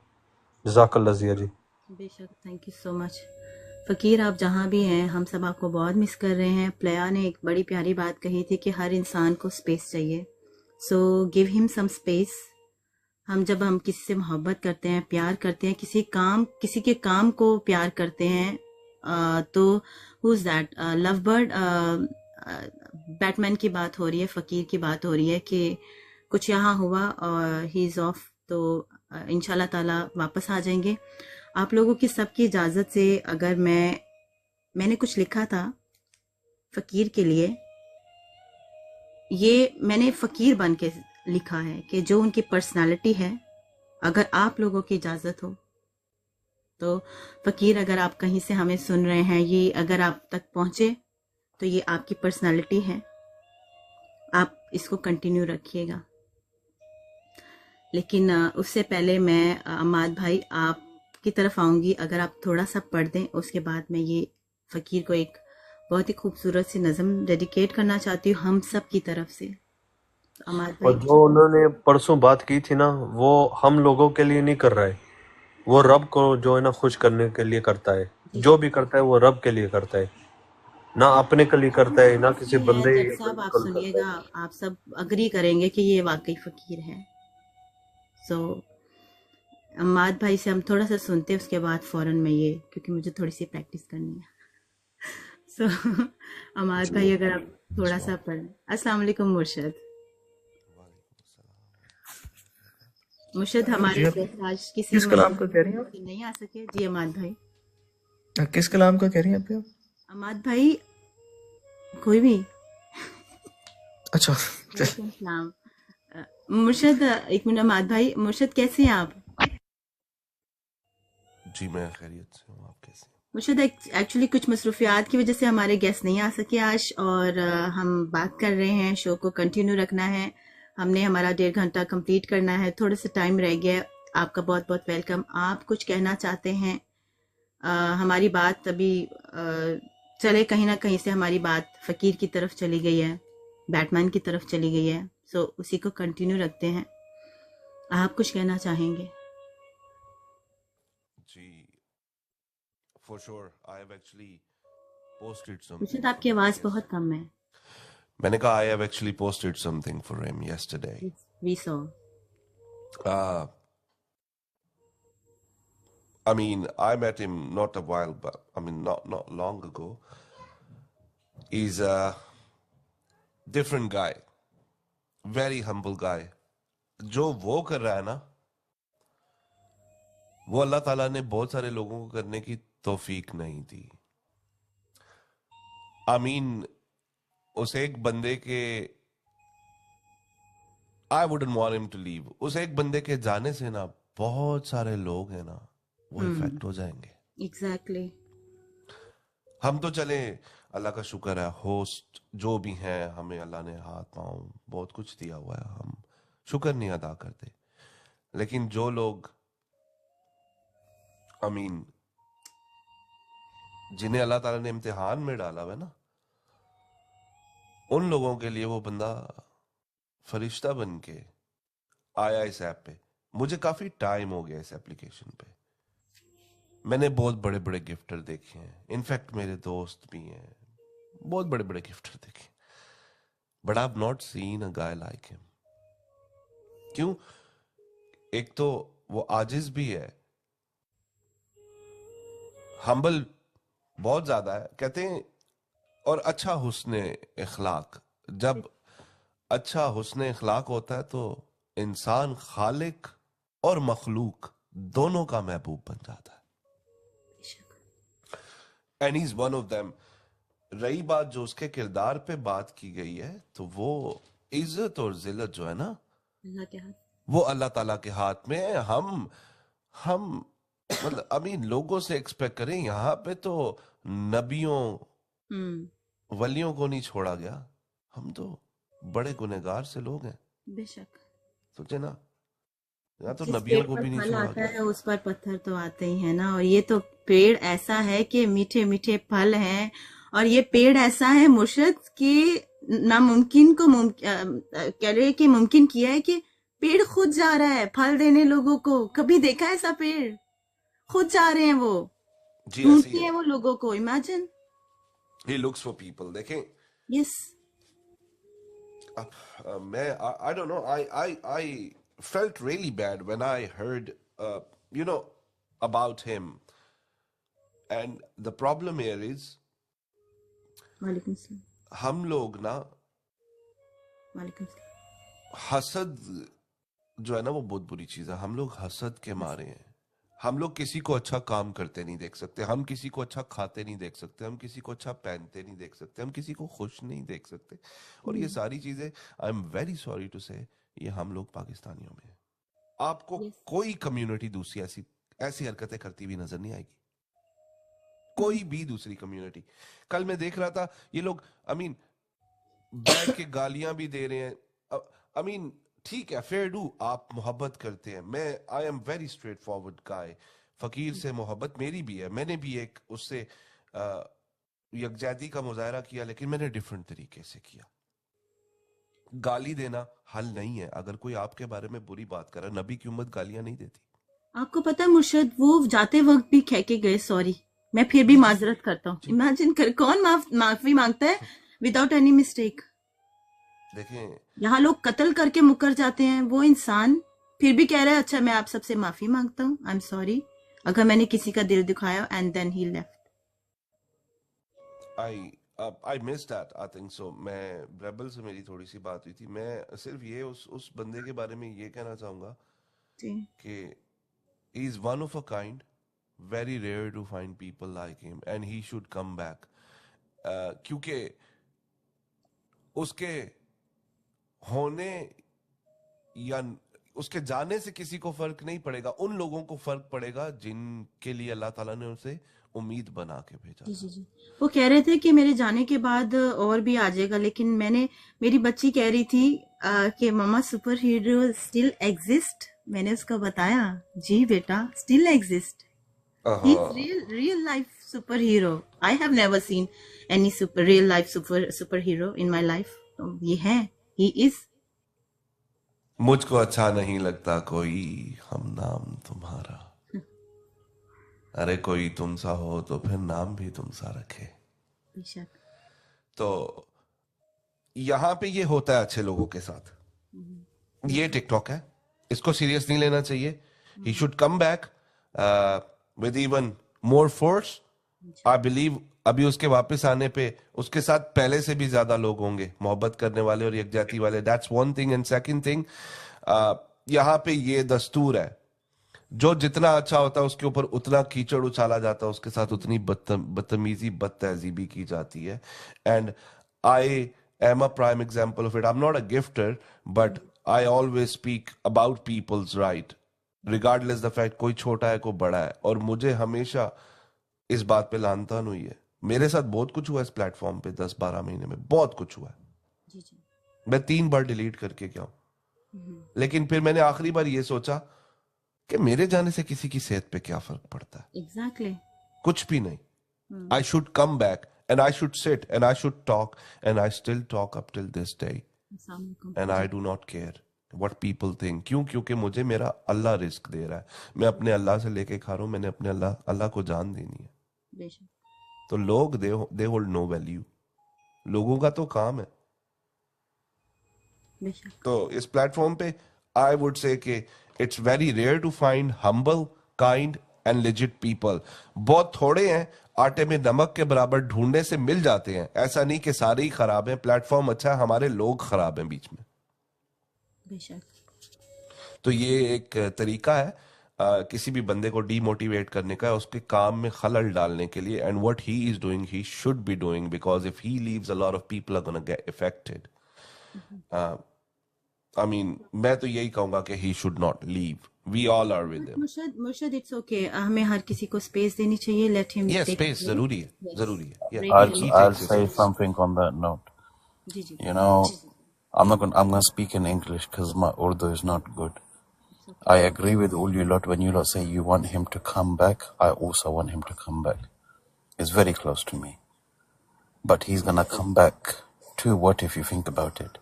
Jazakallah Zia ji. बेशक thank you so much फ़कीर, आप जहाँ भी हैं हम सब आपको बहुत मिस कर रहे हैं। प्लया ने एक बड़ी प्यारी बात कही थी कि हर इंसान को स्पेस चाहिए, so give him some space. हम किसी से मोहब्बत करते हैं, प्यार करते हैं, किसी के काम को प्यार करते हैं, तो who is that love bird, Batman की बात हो रही है, फ़कीर की बात हो रही है कि कुछ यहाँ हुआ और ही इज़ ऑफ, तो इंशाल्लाह ताला वापस आ जाएंगे। आप लोगों की सबकी इजाज़त से, अगर मैंने कुछ लिखा था फ़कीर के लिए, ये मैंने फ़कीर बन के लिखा है कि जो उनकी पर्सनालिटी है, अगर आप लोगों की इजाज़त हो तो फ़कीर, अगर आप कहीं से हमें सुन रहे हैं, ये अगर आप तक पहुँचे तो ये आपकी पर्सनालिटी है, आप इसको कंटिन्यू रखिएगा। लेकिन उससे पहले मैं अम्माद भाई आपकी तरफ आऊँगी, अगर आप थोड़ा सा पढ़ दें, उसके बाद मैं ये फ़कीर को एक बहुत ही खूबसूरत सी नज़म डेडिकेट करना चाहती हूँ हम सब की तरफ से। तो अम्माद और भाई जो उन्होंने परसों बात की थी ना, वो हम लोगों के लिए नहीं कर रहा है, वो रब को जो है ना खुश करने के लिए करता है। जी जो भी करता है वो रब के लिए करता है, ना अपने के लिए करता है, ना किसी ये है, बंदे जज या साहब बंदे आप को करता सुनिएगा, है। आप सब अग्री करेंगे कि ये वाकई फ़कीर है। सो अम्माद भाई से हम थोड़ा सा सुनते हैं, उसके बाद फ़ौरन मैं ये, क्योंकि मुझे थोड़ी सी प्रैक्टिस करनी है। सो अम्माद भाई अगर आप थोड़ा सा पढ़ें। अस्सलाम वालेकुम मुर्शद। मुर्शद, जी हमारे आप गेस्ट आज किसी किस कलाम का कह रही हैं मजबूरी से नहीं आ सके। जी अम्माद भाई। आप? किस कलाम का कह रही हैं आप? अम्माद भाई कोई भी। अच्छा, वालेकुम सलाम। मुर्शद, एक मिनट अम्माद भाई, मुर्शद कैसे हैं आप? जी मैं खैरियत से हूँ, आप कैसे हैं? मुर्शद, एक्चुअली कुछ मसरूफियात की वजह से हमारे गेस्ट नहीं आ सके आज, और हम बात कर रहे हैं, शो को कंटिन्यू रखना है, हमने हमारा 1.5 घंटा कंप्लीट करना है, थोड़ा सा टाइम रह गया है। आपका बहुत बहुत वेलकम। आप कुछ कहना चाहते हैं? हमारी बात अभी चले, कहीं ना कहीं से हमारी बात फ़कीर की तरफ चली गई है, बैटमैन की तरफ चली गई है, सो उसी को कंटिन्यू रखते हैं। आप कुछ कहना चाहेंगे? जी for sure I have actually posted मुर्शद, something आपकी for my आवाज़ guest. बहुत कम है। मैंने कहा I have actually posted something for him yesterday. We saw. Uh, I mean, I met him not a while, but I mean, not long ago. He's a different guy, very humble guy. जो वो कर रहा है ना, वो अल्लाह ताला ने बहुत सारे लोगों को करने की तौफीक नहीं दी. I mean, उस एक बंदे के I wouldn't want him to leave. उस एक बंदे के जाने से ना बहुत सारे लोग हैं ना वो इफेक्ट हो जाएंगे. Exactly. हम तो चले, अल्लाह का शुक्र है, होस्ट जो भी हैं हमें अल्लाह ने हाथ पांव बहुत कुछ दिया हुआ है, हम शुक्र नहीं अदा करते. लेकिन जो लोग I mean, जिन्हें अल्लाह ताला ने इम्तिहान में डाला हुआ है ना, उन लोगों के लिए वो बंदा फरिश्ता बन के आया इस ऐप पे. मुझे काफी टाइम हो गया इस एप्लीकेशन पे. मैंने बहुत बड़े बड़े गिफ्टर देखे हैं, इनफैक्ट मेरे दोस्त भी हैं, बहुत बड़े बड़े गिफ्टर देखे, but I have not seen a guy like him. क्यों? एक तो वो आजिज भी है, हम्बल बहुत ज्यादा है कहते हैं, और अच्छा हुस्न इखलाक. जब अच्छा हुस्न इखलाक होता है तो इंसान खालिक और मखलूक दोनों का महबूब बन जाता है. And he is one of them. रही बात जो उसके किरदार पे बात की गई है, तो वो इज्जत और जिल्लत जो है ना, अल्लाह के हाथ. वो अल्लाह ताला के हाथ में है. हम मतलब अभी लोगों से एक्सपेक्ट करें, यहाँ पे तो नबियों वलियों को नहीं छोड़ा गया. हम तो बड़े गुनहगार से लोग हैं. बेशक. सोचे ना, यहाँ तो जिस नबियों पेड़ को पर भी नहीं फल छोड़ा आता है गया. उस पर पत्थर तो आते ही है ना. और ये तो पेड़ ऐसा है कि मीठे मीठे फल हैं, और ये पेड़ ऐसा है मुर्शद कि नामुमकिन को कह रहे कि मुमकिन किया है कि पेड़ खुद जा रहा है फल देने लोगों को. कभी देखा है ऐसा पेड़? खुद जा रहे हैं वो, जी ऐसे ही ढूंढती है. हैं वो लोगों को. Imagine. He looks for people. देखें, यस. मैं I don't know, I felt really bad when I heard you know about him. And the problem here is वालेकुम सलाम. हम लोग ना वालेकुम सलाम. हसद जो है ना वो बहुत बुरी चीज है. हम लोग हसद के मारे हैं. हम लोग किसी को अच्छा काम करते नहीं देख सकते, हम किसी को अच्छा खाते नहीं देख सकते, हम किसी को अच्छा पहनते नहीं देख सकते, हम किसी को खुश नहीं देख सकते. और ये सारी चीजें, I am very sorry to say, ये हम लोग पाकिस्तानियों में है. आपको Yes. कोई कम्युनिटी दूसरी ऐसी हरकतें करती हुई नजर नहीं आएगी. कोई भी दूसरी कम्युनिटी. कल मैं देख रहा था ये लोग आई मीन बैठ के गालियां भी दे रहे हैं. आई मीन ठीक है, फेयर डू, आप मोहब्बत करते हैं. मैं I am very straightforward guy. फकीर से मोहब्बत मेरी भी है. मैंने भी एक उससे यकजहती का मुजाहरा किया, लेकिन मैंने डिफरेंट तरीके से किया. गाली देना हल नहीं है. अगर कोई आपके बारे में बुरी बात कर रहा है, नबी की उम्मत गालियां नहीं देती. आपको पता है मुर्शद, वो जाते वक्त भी कह के गए सॉरी, मैं फिर भी माजरत करता हूँ. इमेजिन कर, कौन माफी मांगता है विदाउट एनी मिस्टेक? देखें, यहाँ लोग कत्ल करके मुकर जाते हैं, वो इंसान फिर भी कह रहा है अच्छा मैं आप सबसे माफी मांगता हूँ, आई एम सॉरी अगर मैंने किसी का दिल दुखाया. And then he left. I missed that, I think so. मैं रेबल से मेरी थोड़ी सी बात हुई थी. मैं सिर्फ ये उस बंदे के बारे में ये कहना चाहूंगा कि he is one of a kind, very rare to find people like him, and he should come back. क्योंकि उसके होने या उसके जाने से किसी को फर्क नहीं पड़ेगा. उन लोगों को फर्क पड़ेगा जिनके लिए अल्लाह ताला ने उसे उम्मीद बना के भेजा. जी. वो कह रहे थे कि मेरे जाने के बाद और भी आ जाएगा, लेकिन मेरी बच्ची कह रही थी कि मम्मा सुपर हीरो स्टिल एग्जिस्ट. मैंने उसको बताया जी बेटा still exist. He is real life super hero. I have never seen any real life super hero in my life. तो ये है, ही इज. मुझको अच्छा नहीं लगता कोई हम नाम तुम्हारा. अरे कोई तुम सा हो तो फिर नाम भी तुम सा रखे. बेशक. तो यहां पे ये होता है अच्छे लोगों के साथ। ये टिकटॉक है, इसको सीरियस नहीं लेना चाहिए। He should come back with even more force. I believe अभी उसके वापस आने पे उसके साथ पहले से भी ज्यादा लोग होंगे मोहब्बत करने वाले और यकजाती वाले। That's one thing. And second thing, यहाँ पे ये दस्तूर है, जो जितना अच्छा होता है उसके ऊपर उतना कीचड़ उछाला जाता है, उसके साथ उतनी बदतमीजी बदतहजीबी की जाती है। And I am a prime example of it. I am not a gifter, but I always speak about people's right regardless the fact कोई छोटा है कोई बड़ा है। और मुझे हमेशा इस बात पे लानतान हुई है। मेरे साथ बहुत कुछ हुआ इस प्लेटफॉर्म पे 10-12 महीने में, बहुत कुछ हुआ है। जी जी। मैं 3 बार डिलीट करके गया हूं, लेकिन फिर मैंने आखिरी बार ये सोचा कि मेरे जाने से किसी की सेहत पे क्या फर्क पड़ता है। एग्जैक्टली। कुछ भी नहीं। I should come back and I should sit and I should talk and I still talk up till this day and I do not care what people think. क्यों? क्योंकि मुझे मेरा अल्लाह रिस्क दे रहा है। मैं अपने अल्लाह से लेके खा रहा हूं। मैंने अपने अल्लाह को जान देनी है। बेशक। तो लोग दे होल्ड नो वैल्यू। लोगों का तो काम है। बेशक। तो इस प्लेटफॉर्म पे आई वुड से कि it's very rare to find humble, kind and legit people. बहुत थोड़े हैं, आटे में नमक के बराबर ढूंढने से मिल जाते हैं। ऐसा नहीं कि सारे ही खराब हैं। प्लेटफॉर्म अच्छा है, हमारे लोग खराब हैं बीच में। बेशक। तो ये एक तरीका है किसी भी बंदे को डीमोटिवेट करने का, उसके काम में खलल डालने के लिए। And what he is doing he should be doing, because if he leaves a lot of people are gonna get affected. I mean मैं तो यही कहूंगा कि he should not leave. We all are with him. Murshad it's okay, हमें हर किसी को space देनी चाहिए। Let him yes, take space जरूरी है, जरूरी है। Yeah. I'll- He I'll takes his say space. something on that note. Ji ji. You know, I'm gonna speak in English because my Urdu is not good. I agree with all you lot when you lot say you want him to come back. I also want him to come back. It's very close to me. But he's gonna come back to what if you think about it?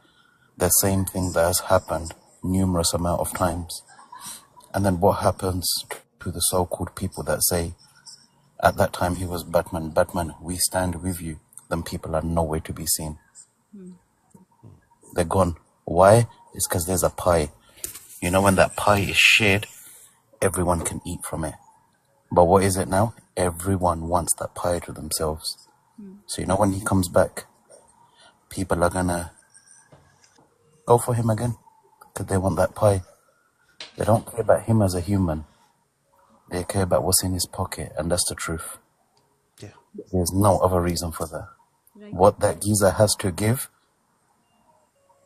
The same thing that has happened numerous amount of times. And then what happens to the so-called people that say, at that time he was Batman, Batman, we stand with you. Them people are nowhere to be seen. They're gone. Why? It's because there's a pie. You know, when that pie is shared, everyone can eat from it. But what is it now? Everyone wants that pie to themselves. So, you know, when he comes back, people are gonna go for him again because they want that pie. They don't care about him as a human. They care about what's in his pocket, and that's the truth. Yeah. There's no other reason for that. What that geezer has to give,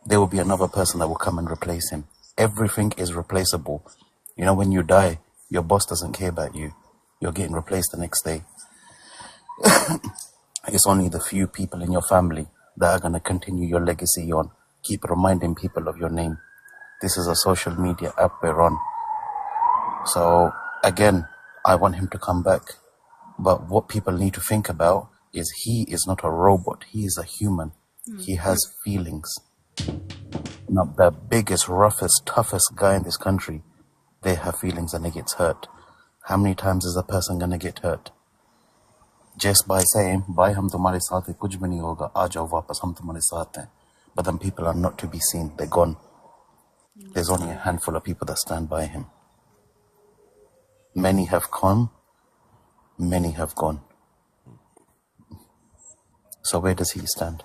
there will be another person that will come and replace him. Everything is replaceable. You know, when you die, your boss doesn't care about you. You're getting replaced the next day. It's only the few people in your family that are going to continue your legacy on. Keep reminding people of your name. This is a social media app we're on. So, again, I want him to come back. But what people need to think about is he is not a robot. He is a human. He has feelings. Not the biggest, roughest, toughest guy in this country. They have feelings and they get hurt. How many times is a person going to get hurt? Just by saying, bhai hum tumhare saath hai, kuch bhi nahi hoga, aa jao wapas, hum tumhare saath hain. But then people are not to be seen. They're gone. There's only a handful of people that stand by him. Many have come, many have gone. So where does he stand?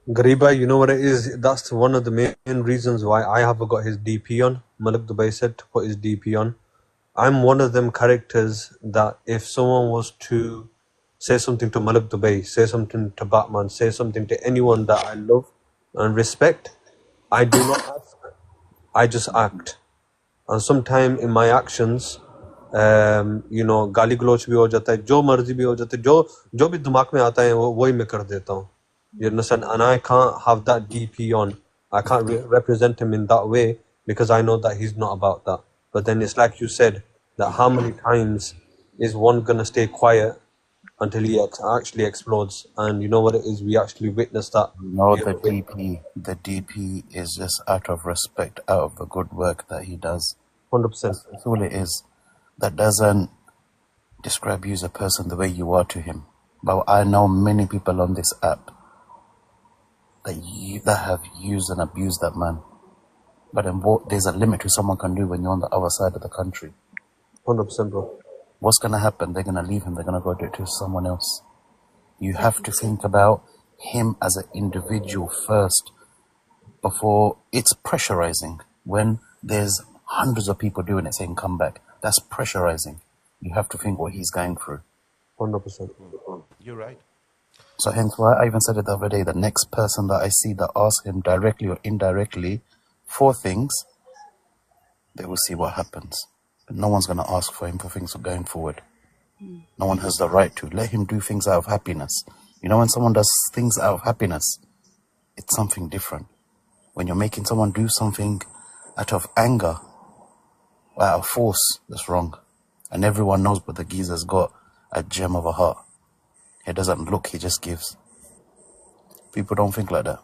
Gariba, you know what it is? That's one of the main reasons why I haven't got his DP on. Malik Dubai said to put his DP on. I'm one of them characters that if someone was to say something to Malik Dubai, say something to Batman, say something to anyone that I love and respect, I do not ask. I just act. And sometimes in my actions, you know, गाली गलोच भी हो जाता है, जो मर्जी भी हो जाता है, जो भी दिमाग में आता है वही मैं कर देता हूँ. You understand? And I can't have that DP on. I can't represent him in that way because I know that he's not about that. But then it's like you said, that how many times is one gonna stay quiet until he actually explodes? And you know what it is? We actually witnessed that. No, the DP is just out of respect, out of the good work that he does. 100%. That's all it is. That doesn't describe you as a person the way you are to him. But I know many people on this app that have used and abused that man. But then there's a limit to someone can do when you're on the other side of the country. 100%, bro. What's going to happen? They're going to leave him. They're going to go do it to someone else. You have to think about him as an individual first before it's pressurizing. When there's hundreds of people doing it saying come back, that's pressurizing. You have to think what he's going through. 100%. You're right. So hence why I even said it the other day, the next person that I see that asks him directly or indirectly for things, they will see what happens. No one's going to ask for him for things going forward. No one has the right to. Let him do things out of happiness. You know, when someone does things out of happiness, it's something different. When you're making someone do something out of anger, or out of force, that's wrong. And everyone knows, but the geezer's got a gem of a heart. He doesn't look, he just gives. People don't think like that.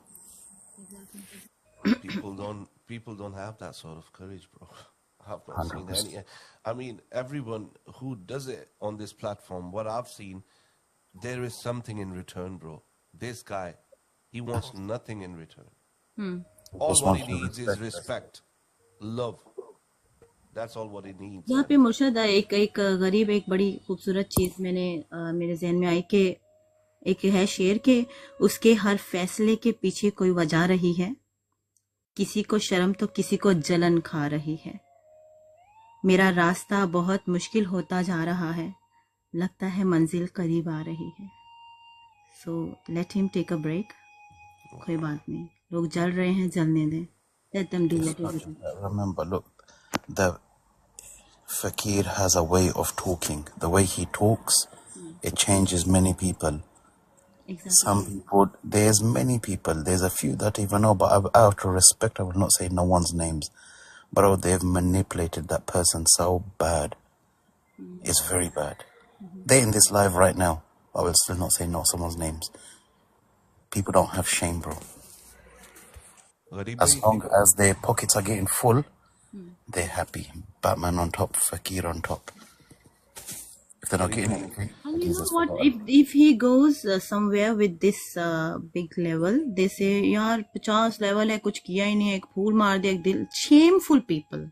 People don't have that sort of courage, bro. I've not seen 100%. any. I mean, everyone who does it on this platform, what I've seen, there is something in return, bro. This guy, he wants nothing in return. All Just what wants he to needs is respect. respect, love. That's all what he needs. यहाँ पे मुर्शद एक गरीब एक बड़ी खूबसूरत चीज मेरे जहन में आई कि एक है शेर के उसके हर फैसले के पीछे कोई वजह रही है, किसी को शर्म तो किसी को जलन खा रही है। मेरा रास्ता बहुत मुश्किल होता जा रहा है, लगता है मंजिल करीब आ रही है। So let him take a break. कोई बात नहीं, लोग जल रहे हैं, जलने दें। Let them do what they do. Remember, look, the Fakir has a way of talking. The way he talks, it changes many people. Exactly. Some people, there's many people, there's a few that even know, but out of respect, I will not say no one's names. But oh, they've manipulated that person so bad. It's very bad. They're in this live right now. I will still not say no someone's names. People don't have shame, bro. Gharib As bhai, long as their pockets are getting full, they're happy. Batman on top, Fakir on top. If they're not getting anything, And you know Jesus what? forgot. If he goes somewhere with this big level, they say यार 50 level है, कुछ किया ही नहीं है, एक फूल मार दिया, एक दिल। Shameful people.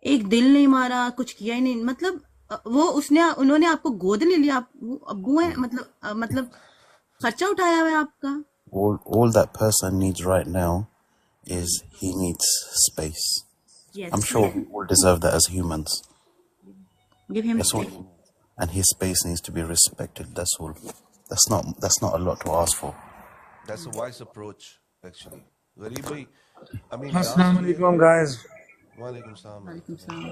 एक दिल नहीं मारा, कुछ किया ही नहीं, मतलब वो उन्होंने आपको गोद ले लिया, आप वो अब्बू हैं, मतलब खर्चा उठाया हुआ है आपका। All that person needs right now is he needs space. Yes. I'm sure we all deserve that as humans. Give him That's all. space. And his space needs to be respected. That's all. That's not a lot to ask for. that's a wise approach, actually. Gharib bhai, I mean, अस्सलाम वालेकुम guys. Walaikum salam. वालेकुम सलाम।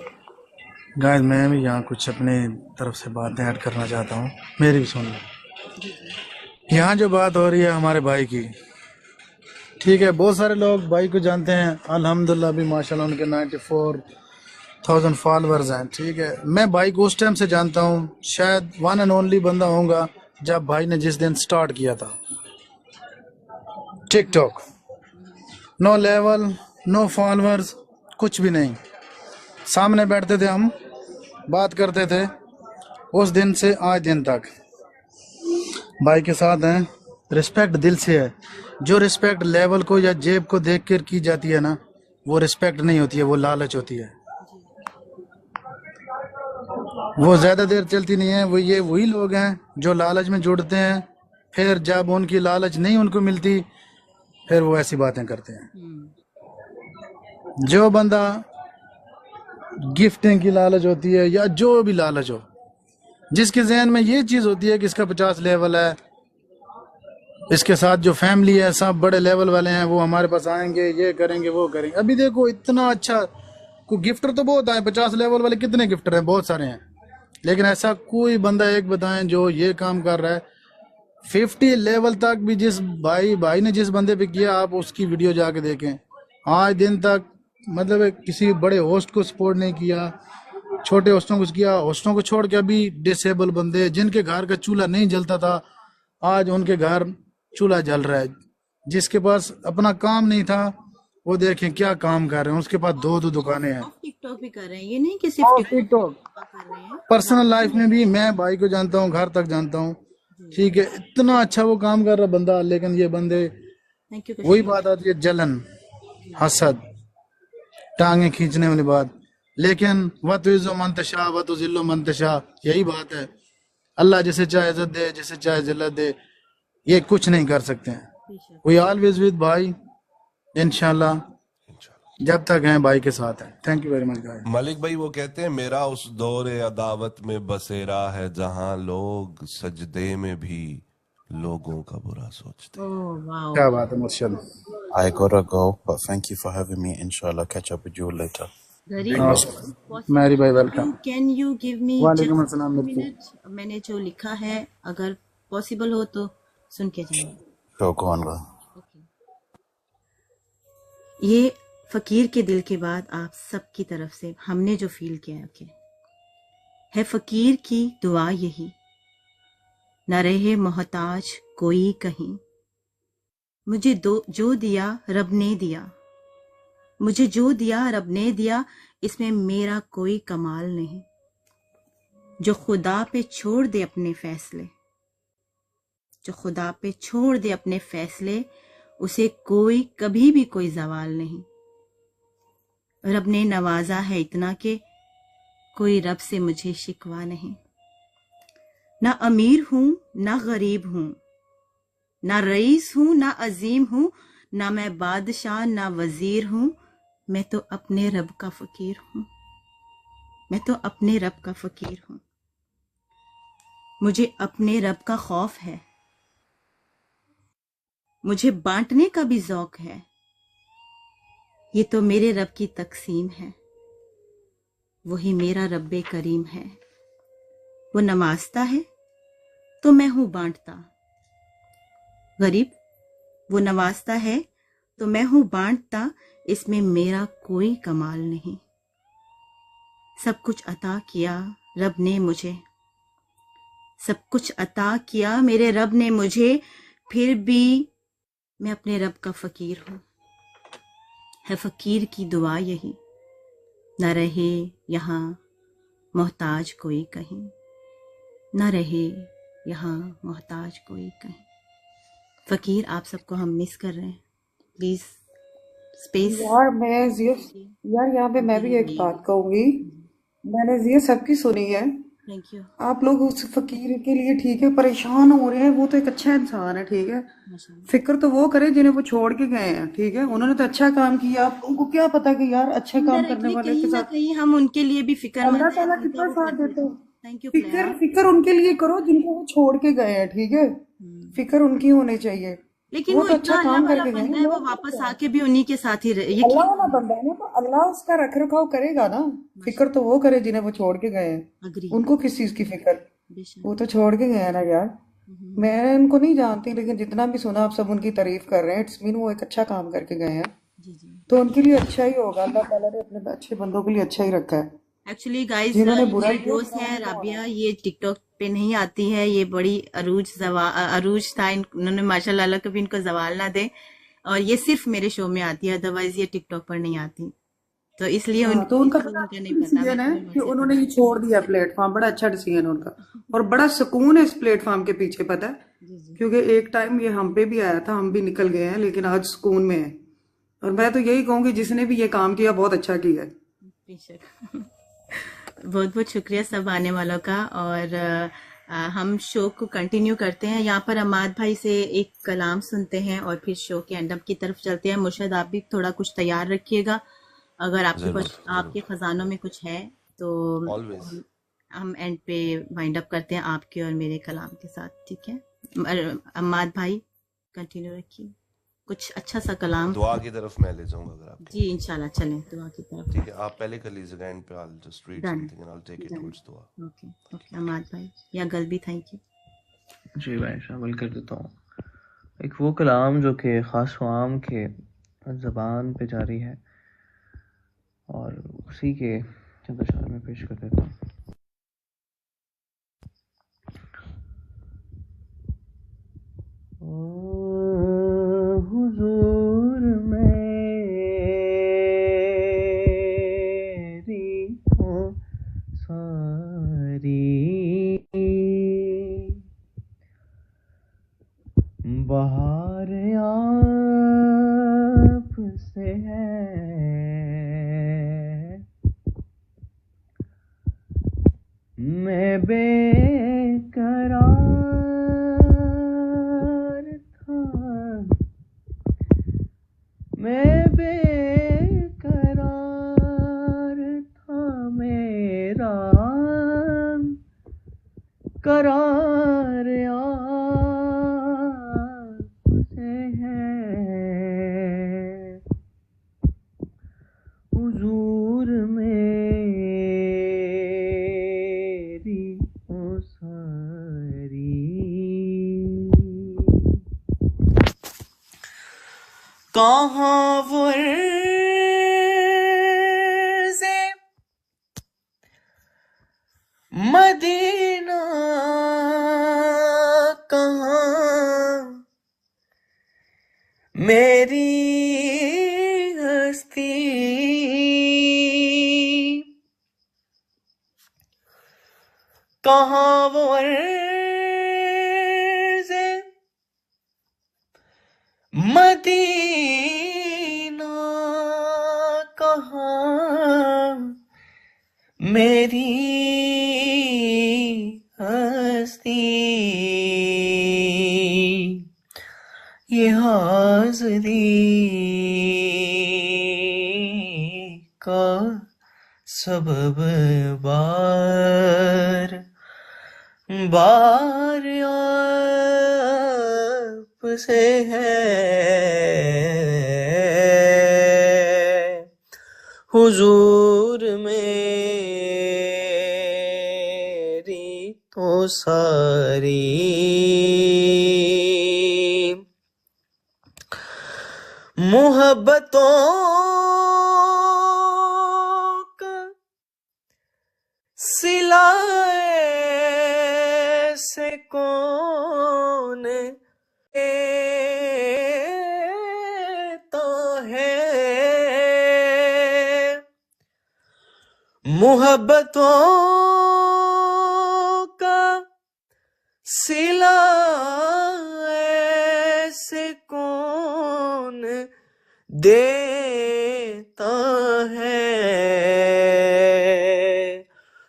Guys मैं भी यहाँ कुछ अपने तरफ से बातें ऐड करना चाहता हूँ, मेरी भी सुन लो। यहाँ जो बात हो रही है हमारे भाई की, ठीक है, बहुत सारे लोग भाई को जानते हैं, अल्हम्दुलिल्लाह भी माशाल्लाह उनके 94,000 फॉलोअर्स हैं, ठीक है। मैं भाई को उस टाइम से जानता हूँ, शायद वन एंड ओनली बंदा होऊंगा जब भाई ने जिस दिन स्टार्ट किया था TikTok. No level, no followers, कुछ भी नहीं, सामने बैठते थे हम, बात करते थे। उस दिन से आज दिन तक भाई के साथ हैं, रिस्पेक्ट दिल से है। जो रिस्पेक्ट लेवल को या जेब को देख कर की जाती है ना, वो रिस्पेक्ट नहीं होती है, वो लालच होती है। वो ज्यादा देर चलती नहीं है। वही लोग हैं जो लालच में जुड़ते हैं, फिर जब उनकी लालच नहीं उनको मिलती, फिर वो ऐसी बातें करते हैं। जो बंदा गिफ्टिंग की लालच होती है या जो भी लालच हो, जिसके जहन में ये चीज होती है कि इसका 50 लेवल है, इसके साथ जो फैमिली है सब बड़े लेवल वाले हैं, वो हमारे पास आएंगे, ये करेंगे, वो करेंगे। अभी देखो इतना अच्छा, कोई गिफ्टर तो बहुत आए, 50 लेवल वाले कितने गिफ्टर हैं, बहुत सारे हैं, लेकिन ऐसा कोई बंदा एक बताएं जो ये काम कर रहा है। 50 लेवल तक भी जिस भाई ने जिस बंदे पे किया, आप उसकी वीडियो जाके देखें। आज दिन तक मतलब किसी बड़े होस्ट को सपोर्ट नहीं किया, छोटे होस्टों को किया, होस्टों को छोड़ के अभी डिसेबल बंदे जिनके घर का चूल्हा नहीं जलता था, आज उनके घर चूल्हा जल रहा है। जिसके पास अपना काम नहीं था, वो देखें क्या काम कर रहे हैं, उसके पास 2 दुकानें हैं। टिकटॉक भी कर रहे हैं, ये नहीं कि सिर्फ टिकटॉक कर रहे हैं। पर्सनल लाइफ में भी मैं भाई को जानता हूँ, घर तक जानता हूँ, ठीक है। इतना अच्छा वो काम कर रहा बंदा, लेकिन ये बंदे थैंक यू वही कश्मीर। बात आती है जलन, हसद, टांगे खींचने वाली बात। लेकिन वतुइज़्ज़ु मन तशा वतुज़िल्लु मन तशा, यही बात है। अल्लाह जिसे चाहे इज्जत दे, जिसे चाहे जिल्लत दे, ये कुछ नहीं कर सकते हैं। बेशक। वी ऑलवेज विद भाई, इंशाल्लाह इंशाल्लाह। जब तक हैं भाई के साथ हैं। Thank you very much guys. Malik भाई वो कहते हैं मेरा उस दौरे अदावत में बसेरा है जहां लोग सजदे में भी लोगों का बुरा सोचते हैं। Oh wow. क्या बात है मुर्शद। I gotta go, but thank you for having me. Inshallah, catch up with you later. गरीब, मैरी भाई you welcome. can you give me वालेकुम just अस्सलाम 2 मिर्ची। minute? मैंने जो लिखा है अगर पॉसिबल हो तो सुन के जाइए। Sure, go on, go. ये फकीर के दिल की बात आप सब की तरफ से हमने जो फील किया है फकीर की दुआ यही, न रहे मोहताज कोई कहीं। मुझे जो दिया रब ने दिया, मुझे जो दिया रब ने दिया, इसमें मेरा कोई कमाल नहीं। जो खुदा पे छोड़ दे अपने फैसले, जो खुदा पे छोड़ दे अपने फैसले, उसे कोई कभी भी कोई जवाल नहीं। रब ने नवाजा है इतना कि कोई रब से मुझे शिकवा नहीं। ना अमीर हूं ना गरीब हूं, ना रईस हूं ना अजीम हूं, ना मैं बादशाह ना वजीर हूं। मैं तो अपने रब का फकीर हूं, मैं तो अपने रब का फकीर हूं। मुझे अपने रब का खौफ है, मुझे बांटने का भी ज़ौक है। ये तो मेरे रब की तकसीम है, वही मेरा रब्बे करीम है। वो नवाजता है तो मैं हूं बांटता। गरीब, वो नवाजता है तो मैं हूं बांटता, इसमें मेरा कोई कमाल नहीं। सब कुछ अता किया रब ने मुझे, सब कुछ अता किया मेरे रब ने मुझे, फिर भी मैं अपने रब का फकीर हूं। है फकीर की दुआ यही, न रहे यहाँ मोहताज कोई कहीं, न रहे यहाँ मोहताज कोई कहीं। फकीर, आप सबको हम मिस कर रहे हैं। Please space. यार यहाँ पे मैं भी एक बात कहूंगी। मैंने ये सबकी सुनी है। Thank you. आप लोग उस फकीर के लिए ठीक है परेशान हो रहे हैं, वो तो एक अच्छा इंसान है, ठीक है। फिक्र तो वो करे जिन्हें वो छोड़ के गए हैं, ठीक है। उन्होंने तो अच्छा काम किया, आप उनको क्या पता कि यार अच्छा काम करने वाले के साथ कहीं हम उनके लिए भी फिक्रमंद अल्लाह हैं, ताला उनका कितना वो साथ करते देते हैं। हैं। थैंक यू फिक्र फिक्र उनके लिए करो जिनको वो छोड़ के गए हैं, ठीक है। फिक्र उनकी होनी चाहिए। लेकिन वो वो तो इतना अच्छा अल्लाह काम वाला करके गए बंदा हैं। है, वो वापस आके भी उन्हीं के साथ ही रहे। अल्लाह वाला बंदा है ना, तो अल्लाह उसका रख रखाव करेगा ना। फिक्र तो वो करे जिन्हें वो छोड़ के गए हैं। अग्री। उनको किस चीज की फिक्र, बेशक। वो तो छोड़ के गए हैं ना यार। मैं उनको नहीं जानती, लेकिन जितना भी सुना आप सब उनकी तारीफ कर रहे हैं। इट्स मीन वो एक अच्छा काम करके गए हैं, जी जी। तो उनके लिए अच्छा ही होगा। अल्लाह ताला ने अपने अच्छे बंदों के लिए अच्छा ही रखा है। एक्चुअली गाइस, जिन्होंने बुरा मेरी दोस्त है राबिया, ये टिकटॉक पे नहीं आती है। ये बड़ी अरूज था, उन्होंने माशाल्लाह अल्लाह कभी इनको जवाल ना दे, और ये सिर्फ मेरे शो में आती है, अदरवाइज ये टिकटॉक पर नहीं आती। तो इसलिए तो उनका उनका नहीं पता। डिसीजन है कि उन्होंने ही छोड़ दिया प्लेटफॉर्म। बड़ा अच्छा डिसीजन है उनका, और बड़ा सुकून है इस प्लेटफॉर्म के पीछे, पता है। क्योंकि एक टाइम ये हम पे भी आया था, हम भी निकल गए हैं, लेकिन आज सुकून में है। और मैं तो यही कहूंगी जिसने भी ये काम किया बहुत अच्छा किया है। बहुत बहुत शुक्रिया सब आने वालों का। और हम शो को कंटिन्यू करते हैं। यहाँ पर अमाद भाई से एक कलाम सुनते हैं और फिर शो के एंड अप की तरफ चलते हैं। मुर्शद, आप भी थोड़ा कुछ तैयार रखिएगा, अगर आपके पास आपके खजानों में कुछ है तो। ऑलवेज। हम एंड पे वाइंड अप करते हैं आपके और मेरे कलाम के साथ, ठीक है। अम्माद भाई कंटिन्यू रखिए, कुछ अच्छा सा कलाम। दुआ की तरफ मैं ले जाऊंगा अगर आप। जी इंशाल्लाह, चलें दुआ की तरफ। ठीक है, आप पहले कर लीजिएगा एंड पे। I just read something and I take it towards दुआ। ओके ओके अम्माद भाई या गलबी, थैंक यू। जी भाई, शामिल कर देता हूँ एक वो कलाम जो कि ख़ास आम के ज़बान पे जारी है, और उसी के चंद अशार में पेश कर देता हूँ। हुजूर मेरी हो सारी बहार, आने को है, करार आपसे है, हुजूर मेरी ओ सारी। कहाँ वो अर्ज़े मदीना, कहाँ मेरी हस्ती, कहाँ वो अर्ज़े मदीना, कहाँ मेरी हस्ती। ये हाज़री का सबब बार बार आपसे है, हुजूर मेरी तो सारी। मोहब्बतों का सिला से कौन देता है, मोहब्बतों का सिला से कौन देता है,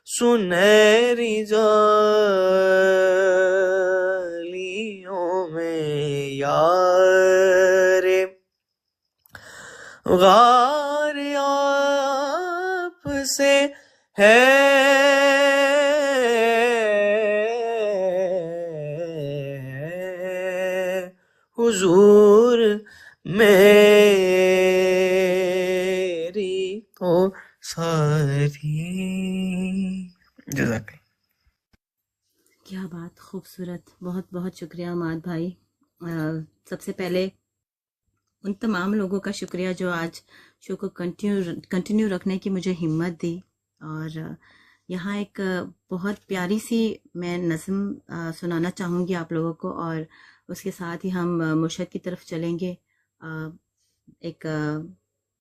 सुनहरी जालियों में यार गार आपसे है, हुजूर मेरी तो सारी। जज़ाक। क्या बात, खूबसूरत। बहुत बहुत शुक्रिया माद भाई। सबसे पहले उन तमाम लोगों का शुक्रिया जो आज शो को कंटिन्यू रखने की मुझे हिम्मत दी। और यहाँ एक बहुत प्यारी सी मैं नज़्म सुनाना चाहूँगी आप लोगों को, और उसके साथ ही हम मुर्शद की तरफ चलेंगे, एक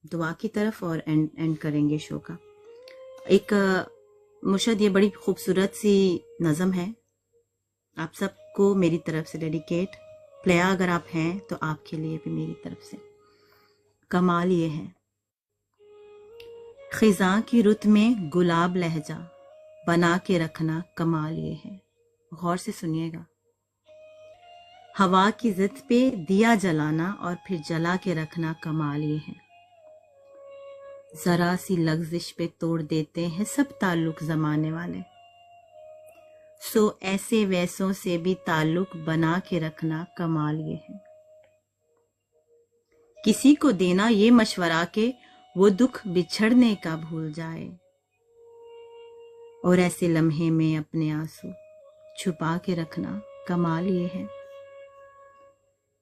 दुआ की तरफ, और एंड करेंगे शो का। एक मुर्शद, ये बड़ी खूबसूरत सी नज़म है, आप सबको मेरी तरफ से डेडिकेट। प्लेया अगर आप हैं तो आपके लिए भी मेरी तरफ से। कमाल ये है, खिज़ां की रुत में गुलाब लहजा बना के रखना, कमाल ये है। गौर से सुनिएगा। हवा की जिद पे दिया जलाना और फिर जला के रखना, कमाल ये है। जरा सी लग्जिश पे तोड़ देते हैं सब ताल्लुक जमाने वाले, सो ऐसे वैसों से भी ताल्लुक बना के रखना, कमाल ये है। किसी को देना ये मशवरा के वो दुख बिछड़ने का भूल जाए, और ऐसे लम्हे में अपने आंसू छुपा के रखना, कमाल ये है।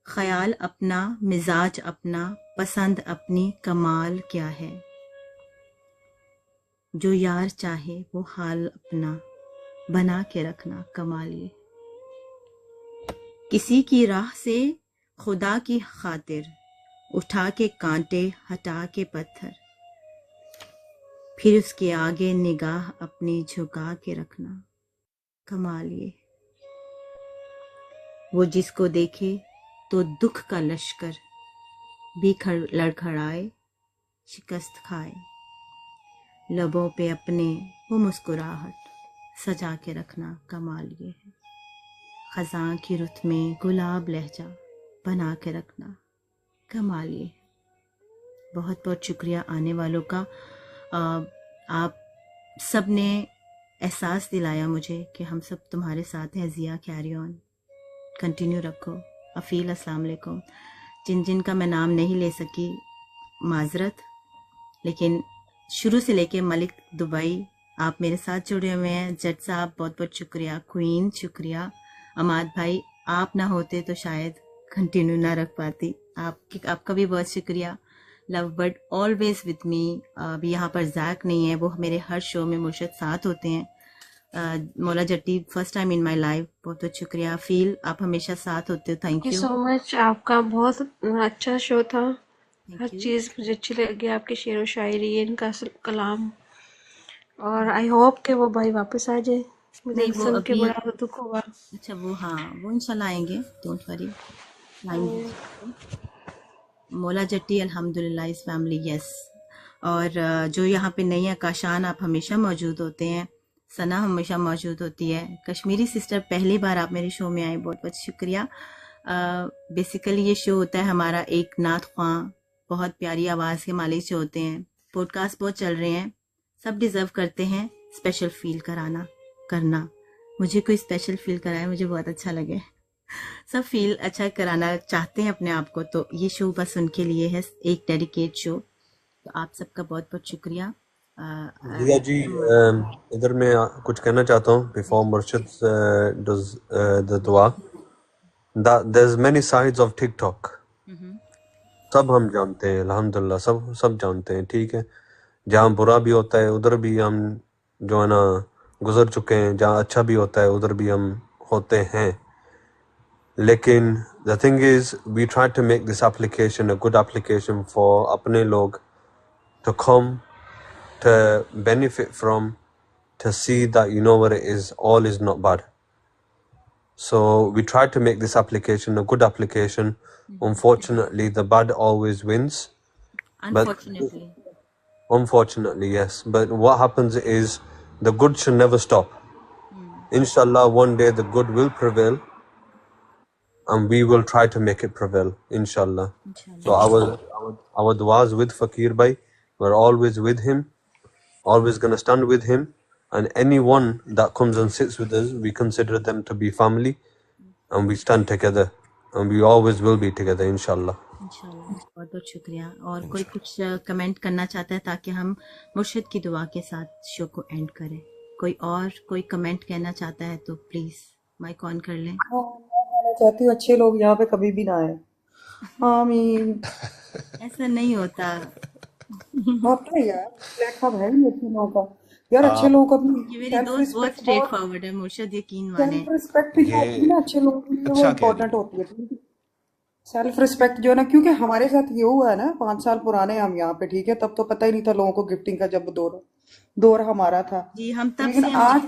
ख्याल अपना, मिजाज अपना, पसंद अपनी, कमाल क्या है। जो यार चाहे वो हाल अपना बना के रखना, कमाल ये। किसी की राह से खुदा की खातिर उठा के कांटे, हटा के पत्थर, फिर उसके आगे निगाह अपनी झुका के रखना, कमाल ये। वो जिसको देखे तो दुख का लश्कर भी लड़खड़ाए, शिकस्त खाए, लबों पे अपने वो मुस्कुराहट सजा के रखना, कमाल ये है। खज़ां की रुत में गुलाब लहजा बना के रखना, कमाल ये है। बहुत बहुत शुक्रिया आने वालों का। आप सब ने एहसास दिलाया मुझे कि हम सब तुम्हारे साथ हैं। ज़िया, कैरी ऑन, कंटिन्यू रखो। अफ़ील, अस्सलाम वालेकुम। जिन जिन का मैं नाम नहीं ले सकी, माजरत, लेकिन शुरू से लेके मलिक दुबई आप मेरे साथ जुड़े हुए हैं। जज साहब बहुत बहुत शुक्रिया। क्वीन शुक्रिया। अमाद भाई, आप ना होते तो शायद कंटिन्यू ना रख पाती। आपका भी बहुत शुक्रिया। Love bird always with me. अभी यहाँ पर जैक नहीं है, वो मेरे हर शो में मुर्शद साथ होते हैं। Maula Jatti, first time in my life, बहुत बहुत शुक्रिया। फील, आप हमेशा साथ होते हो, thank thank you you. So much. आपका बहुत अच्छा शो था, हर थैंक यू। चीज़ मुझे अच्छी लगी, आपकी शेर व शायरी, इनका कलाम, और आई होप कि वो भाई वापस आ जाए। मुझे नहीं, वो सुन के अभी, बड़ा दुख हुआ। अच्छा वो, हाँ वो इंशाल्लाह आएंगे, डोंट वरी, आएंगे। मौला जट्टी, अल्हम्दुलिल्लाह इस फैमिली, यस। और जो यहाँ पे नई है, काशान, आप हमेशा मौजूद होते हैं। सना हमेशा मौजूद होती है। कश्मीरी सिस्टर, पहली बार आप मेरे शो में आए, बहुत बहुत शुक्रिया। बेसिकली ये शो होता है हमारा एक नात ख्वां, बहुत प्यारी आवाज़ के मालिक जो होते हैं। पॉडकास्ट बहुत चल रहे हैं, सब डिज़र्व करते हैं स्पेशल फील करना। मुझे कोई स्पेशल फील कराए, मुझे बहुत अच्छा लगे। सब फील अच्छा कराना चाहते हैं अपने आप को, तो ये शो बस उनके लिए है, एक डेडिकेट शो। तो आप सबका बहुत बहुत शुक्रिया। जिया जी, इधर मैं कुछ कहना चाहता हूँ बिफोर मुर्शिद डज द दुआ। There's many sides of TikTok. सब हम जानते हैं, अल्हम्दुलिल्लाह, सब जानते हैं, ठीक है। जहाँ बुरा भी होता है उधर भी हम जो है ना गुजर चुके हैं, जहाँ अच्छा भी होता है उधर भी हम होते हैं। लेकिन the thing is we try to make this application a good application for अपने लोग to come to benefit from, to see that you know what it is, all is not bad. So we try to make this application a good application. Unfortunately, the bad always wins. But unfortunately, yes. But what happens is the good should never stop. Inshallah, one day the good will prevail, and we will try to make it prevail. Inshallah. So our duas with Fakir Bhai, we're always with him, always gonna stand with him. And anyone that comes and sits with us, we consider them to be family, and we stand together, and we always will be together, inshallah. इंशाल्लाह। बहुत बहुत शुक्रिया। और कोई कुछ comment करना चाहता है ताकि हम मुर्शिद की दुआ के साथ शो को एंड करें? कोई कमेंट कहना चाहता है तो प्लीज माइक ऑन कर लें। मैं कहना चाहती हूँ, अच्छे लोग यहाँ पे कभी भी ना आए। आमीन। ऐसा नहीं होता। होता है यार, प्लेटफॉर्म है ही अच्छे लोगों का यार। अच्छे लोगों को अपनी ये मेरी दोस्त बहुत स्ट्रेट फॉरवर्ड है, मुर्शिद यकीन माने। सेल्फ रिस्पेक्ट भी जो होती है ना अच्छे लोगों के लिए, वो इम्पोर्टेंट होती है। सेल्फ रिस्पेक्ट जो है ना, क्योंकि हमारे साथ ये हुआ है ना, 5 साल पुराने हम यहाँ पे, ठीक है। तब तो पता ही नहीं था लोगों को गिफ्टिंग का, जब दौर हमारा था जी, हम तब लेकिन से आज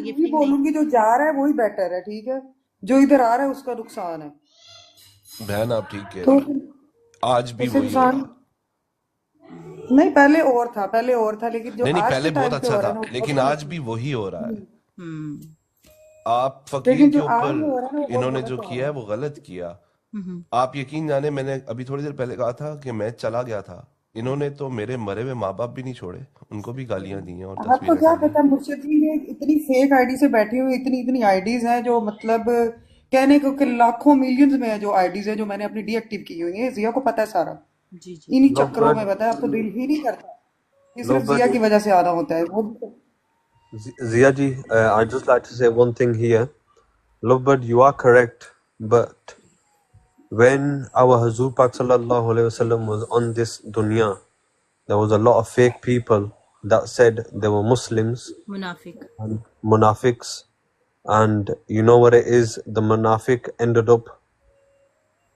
ये बोलूंगी, जो जा रहा है वही बेटर है, ठीक है। जो इधर आ रहा है उसका नुकसान है। बहन आप ठीक है, तो आज भी इस वही हो इंसान रहा। नहीं, पहले और था, लेकिन जो नहीं आज पहले के बहुत टाइम पे अच्छा हो रहा है था, ना, वो लेकिन बहुत आज भी वही हो रहा है। हम्म। आप फकीर लेकिन के जो आज हो रहा है ना, ऊपर वो बहुत इन्होंने गलत जो हो किया रहा है वो गलत किया। हम्म। आप यकीन जाने, मैंने अभी थोड़ी देर पहले कहा था कि मैं चला गया था, इन्होंने तो मेरे मरे हुए माँ बाप भी नहीं छोड़े, उनको भी गालियां दी हैं और है। आपको तस्वीरें क्या डाली हैं। पता मुर्शिद जी, ये इतनी फेक आईडी से बैठी हुई, इतनी आईडीज हैं जो मतलब कहने को कि लाखों मिलियंस में है जो आईडीज है, जो मैंने अपनी डीएक्टिव की हुई है। जिया को पता है सारा, जी जी। इन्हीं Look, चक्करों but में बताया। आपको दिल ही नहीं करता, ये look, सिर्फ जिया की but वजह से आना होता है वो। Zia ji, I'd just like to say one thing here. Look, but you are correct. But when our Hazur Pak Sallallahu Alaihi Wasallam was on this dunya, there was a lot of fake people that said they were Muslims मुनाफिक। and munafiqs, and you know what it is, the munafiq ended up,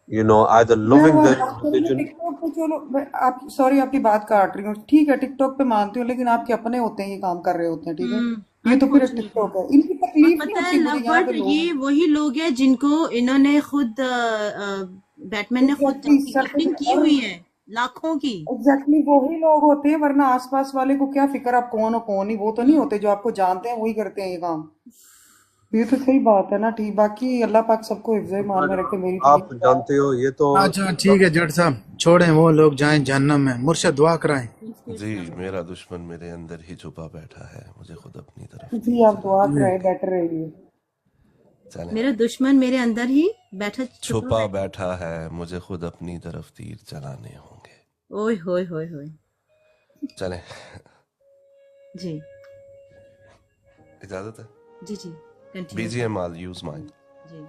you know, either मैं loving वो the बात करूँ religion. TikTok पे, चलो आप sorry आपकी बात काट रही हूँ, ठीक है। टिकटॉक पे मानती हूँ, लेकिन आपके अपने होते हैं, ये काम कर रहे होते हैं, ठीक है। ये तो फिर अनफॉर्चुनेटली। टिकटॉक है, इनकी और तकलीफ नहीं पता है होती मुझे यहाँ लवबर्ड, पे लोग ये वही लोग हैं जिनको इन्होंने खुद बैटमैन ने खुद एग्जैक्टली जिनकी गिफ्टिंग की हुई है लाखों की। एग्जैक्टली वही लोग होते हैं, वरना आसपास वाले को क्या फिक्र आप कौन हो कौन नहीं। वो तो नहीं होते, जो आपको जानते हैं वही करते हैं ये काम। ये तो सही बात है ना, ठीक। बाकी अल्लाह पाक सबको हिफ्ज़ ईमान में रखे। मेरी तो आप जानते हो, ये तो अच्छा ठीक है जट साहब, छोड़ें वो लोग जाएं जहन्नम में। मुर्शद दुआ कराएं। जी, मेरा दुश्मन मेरे अंदर ही छुपा बैठा है, मुझे खुद अपनी तरफ जी तीर आप दुआ चलाने कराए, बेटर रहिए। चले। मेरा दुश्मन मेरे अंदर ही बैठा छुपा बैठा है, मुझे खुद अपनी तरफ तीर चलाने होंगे। ओए होए होए होए। चले, जी इजाजत है। जी जी continue. BGM I'll use mine. जी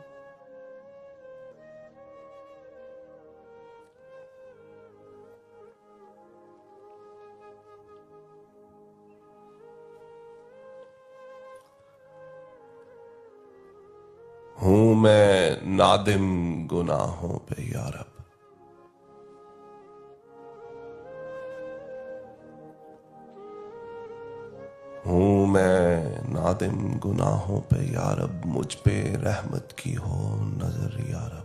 हूं मैं नादिम गुनाहों पे या रब, हूं मैं नादिम गुनाहों पे या रब, मुझ पे रहमत की हो नजर या रब।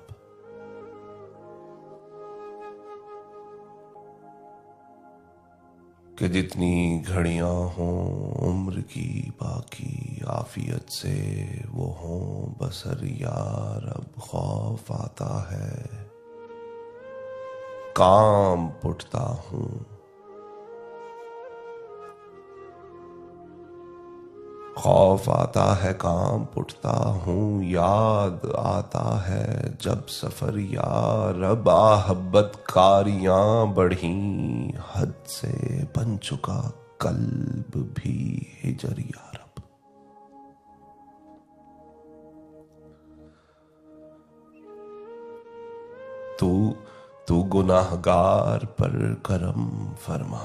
कि जितनी घड़ियां हों उम्र की बाकी, आफियत से वो हों बसर या रब। खौफ आता है, काम उठता हूं, खौफ आता है, काम उठता हूं, याद आता है जब सफर या रब। आहब्बत कारियां बढ़ी हद से, बन चुका कल्ब भी हिजर या रब। तू गुनाहगार पर करम फरमा,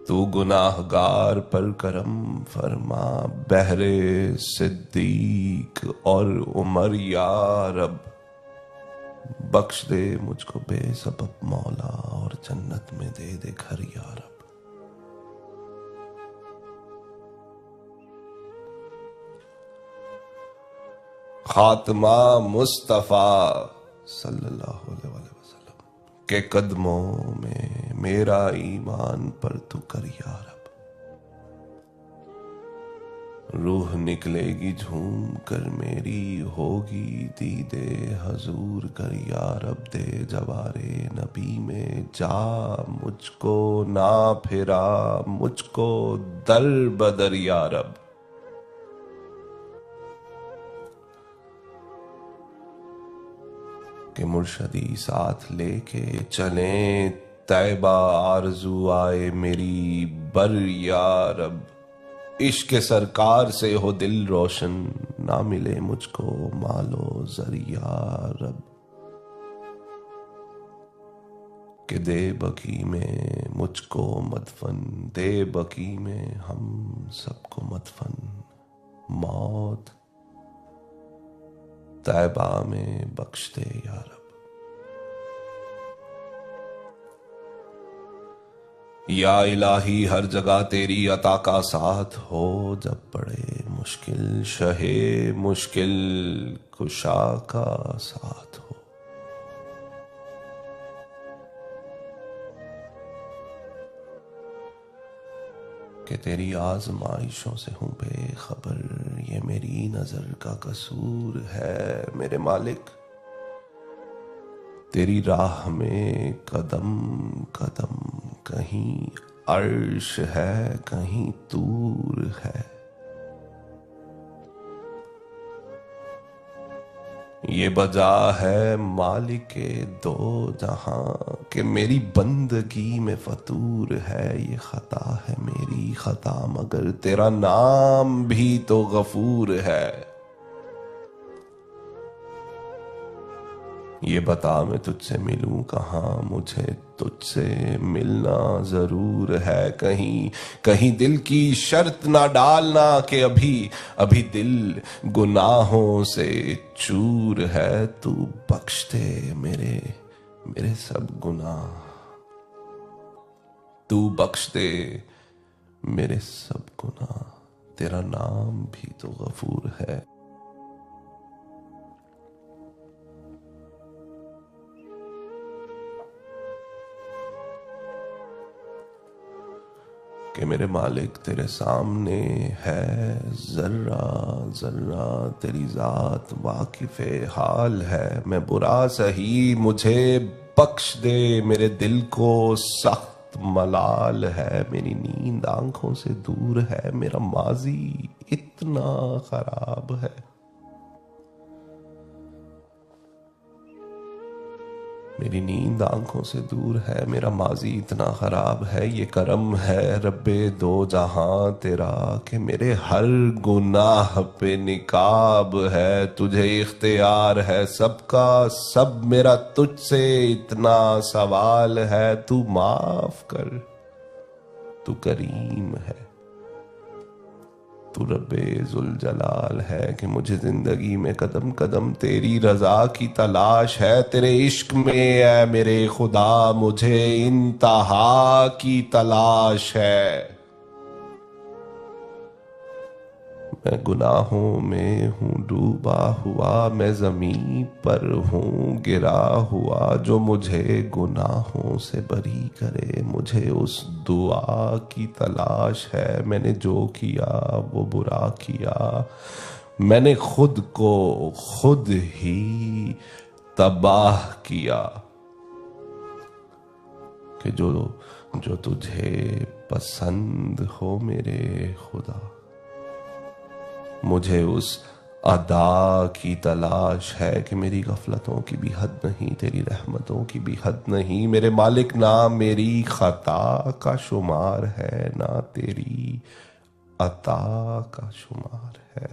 तू गुनाहगार पर करम फरमा। बहरे सिद्दीक और उमर या रब, बख्श दे मुझको बेसबब मौला, और जन्नत में दे दे घर या रब। खात्मा मुस्तफा सल्लल्लाहु अलैहि वसल्लम के कदमों में मेरा ईमान पर तू कर या रब। रूह निकलेगी झूम कर मेरी, होगी दीदे हजूर कर या रब। दे जवारे नबी में जा मुझको, ना फिरा मुझको दर बदर या रब। के मुर्शदी साथ लेके चले, तैबा आरजू आए मेरी बर या रब। इश्क सरकार से हो दिल रोशन, ना मिले मुझको मालो जर या रब। के दे बकी में मुझको मदफन, दे बकी में हम सबको मदफन। मौत तैबा में बख्श दे या रब। या इलाही हर जगह तेरी अता का साथ हो, जब बड़े मुश्किल शहे मुश्किल कुशा का साथ हो। कि तेरी आजमाइशों से हूं बेखबर, ये मेरी नजर का कसूर है मेरे मालिक। तेरी राह में कदम कदम, कहीं अर्श है कहीं तूर है। ये बजा है मालिक दो जहां, कि मेरी बंदगी में फतूर है। ये खता है मेरी खता, मगर तेरा नाम भी तो गफूर है। ये बता मैं तुझसे मिलूं कहाँ, मुझे तुझसे मिलना जरूर है। कहीं कहीं दिल की शर्त ना डालना, कि अभी अभी दिल गुनाहों से चूर है। तू बख्श दे मेरे मेरे सब गुनाह, तू बख्श दे मेरे सब गुनाह। तेरा नाम भी तो गफूर है। कि मेरे मालिक तेरे सामने है जर्रा जर्रा, तेरी जात वाकिफ़े हाल है। मैं बुरा सही मुझे बख्श दे मेरे दिल को सख्त मलाल है, मेरी नींद आंखों से दूर है, मेरा माजी इतना खराब है। मेरी नींद आंखों से दूर है, मेरा माजी इतना खराब है। ये करम है रब्बे दो जहां तेरा कि मेरे हर गुनाह पे निकाब है। तुझे इख्तियार है सबका, सब मेरा तुझसे इतना सवाल है। तू माफ कर, तू करीम है, तू रब्बे जुल जलाल है कि मुझे जिंदगी में कदम कदम तेरी रजा की तलाश है। तेरे इश्क में है मेरे खुदा मुझे इंतहा की तलाश है। मैं गुनाहों में हूँ डूबा हुआ, मैं ज़मीन पर हूँ गिरा हुआ। जो मुझे गुनाहों से बरी करे, मुझे उस दुआ की तलाश है। मैंने जो किया वो बुरा किया, मैंने खुद को खुद ही तबाह किया। कि जो तुझे पसंद हो मेरे खुदा, मुझे उस अदा की तलाश है कि मेरी गफलतों की भी हद नहीं, तेरी रहमतों की भी हद नहीं। मेरे मालिक ना मेरी खता का शुमार है, ना तेरी अता का शुमार है।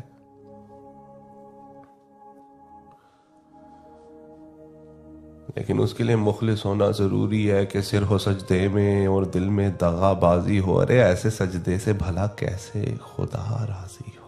लेकिन उसके लिए मुखलिस होना जरूरी है कि सिर हो सजदे में और दिल में दगाबाजी हो। अरे ऐसे सजदे से भला कैसे खुदा राजी हो।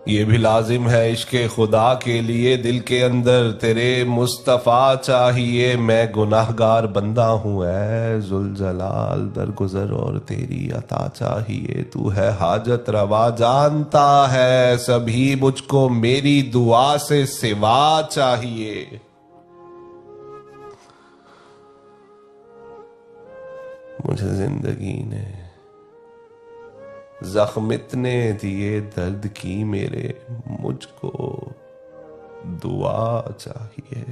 ये भी लाजिम है इश्क़े खुदा के लिए, दिल के अंदर तेरे मुस्तफ़ा चाहिए। मैं गुनाहगार बंदा हूँ ऐ जुल जलाल, दरगुजर और तेरी अता चाहिए। तू है हाजत रवा, जानता है सभी, मुझको मेरी दुआ से सिवा चाहिए। मुझे जिंदगी ने जख्म इतने दिए दर्द की मेरे, मुझको दुआ चाहिए।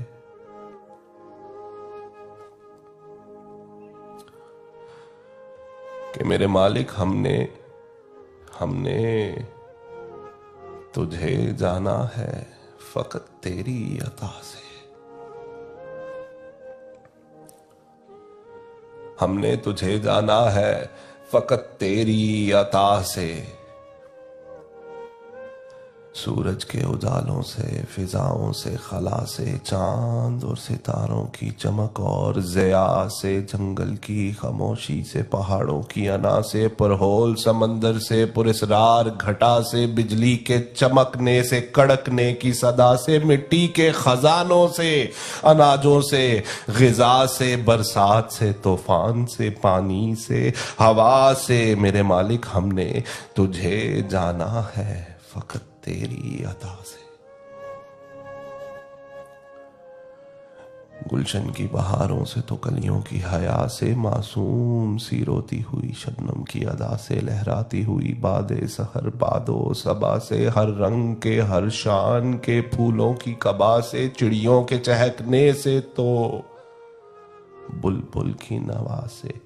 कि मेरे मालिक हमने तुझे जाना है फकत तेरी अता से। हमने तुझे जाना है फकत तेरी अता से। सूरज के उजालों से, फिजाओं से, खला से, चांद और सितारों की चमक और ज़िया से, जंगल की खामोशी से, पहाड़ों की अना से, पुरहोल समंदर से, पुरस्रार घटा से, बिजली के चमकने से, कड़कने की सदा से, मिट्टी के खजानों से, अनाजों से, ग़िज़ा से, बरसात से, तूफान से, पानी से, हवा से। मेरे मालिक हमने तुझे जाना है फकत तेरी अता से। गुलशन की बहारों से तो कलियों की हया से, मासूम सी रोती हुई शबनम की अदा से, लहराती हुई बादे सहर बादो सबा से, हर रंग के हर शान के फूलों की कबा से, चिड़ियों के चहकने से तो बुलबुल की नवा से,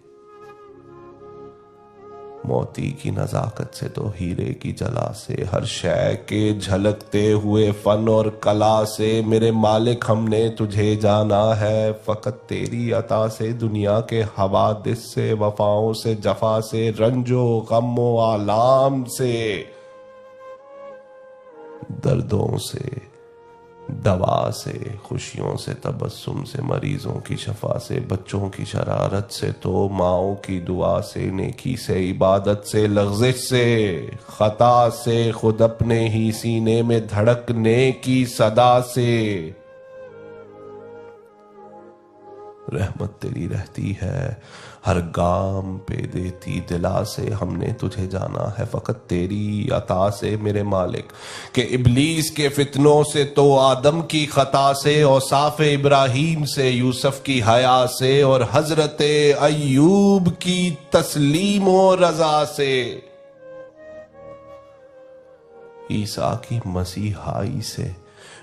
मोती की नजाकत से तो हीरे की जला से, हर शय के झलकते हुए फन और कला से। मेरे मालिक हमने तुझे जाना है फकत तेरी अता से। दुनिया के हवादिस से, वफाओं से, जफा से, रंजो गमो आलाम से, दर्दों से, दवा से, खुशियों से, तबस्सुम से, मरीजों की शफा से, बच्चों की शरारत से तो माओं की दुआ से, नेकी से, इबादत से, लग़्ज़िश से, खता से, खुद अपने ही सीने में धड़कने की सदा से। रहमत तेरी रहती है हर गाम पे देती दिला से। हमने तुझे जाना है फकत तेरी अता से। मेरे मालिक के इब्लीस के फितनों से तो आदम की खता से, औसाफ इब्राहीम से, यूसुफ की हया से, और हजरत अय्यूब की तस्लीम और रजा से। ईसा की मसीहाई से,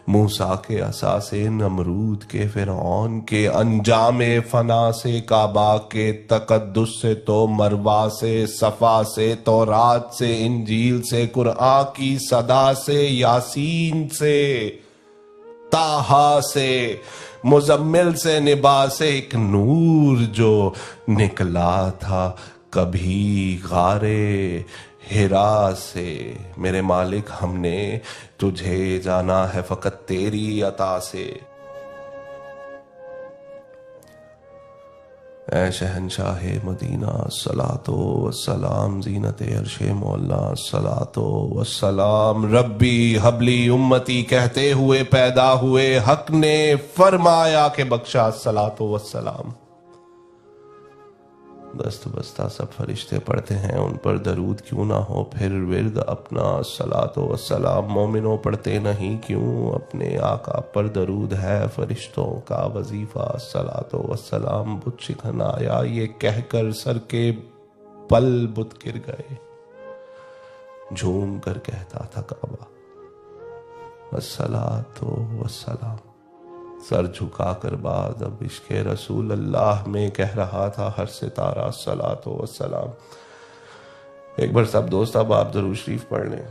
मूसा के असा से, नमरूद के, फिरौन के, अंजामे फना से, काबा के तकद्दुस से, तो मरवा से, सफा से, तौरात से, इंजील से, कुरआन की सदा से, यासीन से, ताहा से, मुजम्मिल से, निबा से, एक नूर जो निकला था कभी गारे हिरा से। मेरे मालिक हमने तुझे जाना है फकत तेरी अता से। ऐ शहनशाह मदीना सलातो वस्सलाम, ज़ीनत अर्शे मौला सलातो वस्सलाम, रब्बी हबली उम्मती कहते हुए पैदा हुए, हक ने फरमाया के बख्शा सलातो वस्सलाम। दस्त बस्ता सब फरिश्ते पढ़ते हैं, उन पर दरूद क्यों ना हो, फिर विर्द अपना सलातो वस्सलाम। मोमिनो पढ़ते नहीं क्यों, अपने आका पर दरूद है फरिश्तों का वजीफा सलातो वस्सलाम। बुत शिकन आया ये कहकर सर के पल बुत गिर गए, झूम कर कहता था काबा अस्सलातो वस्सलाम। सर झुकाकर बाद अब इश्क़े रसूल अल्लाह में कह रहा था हर सितारा सलातो वस्सलाम। एक बार सब दोस्त अब आप दरूद शरीफ पढ़ लें।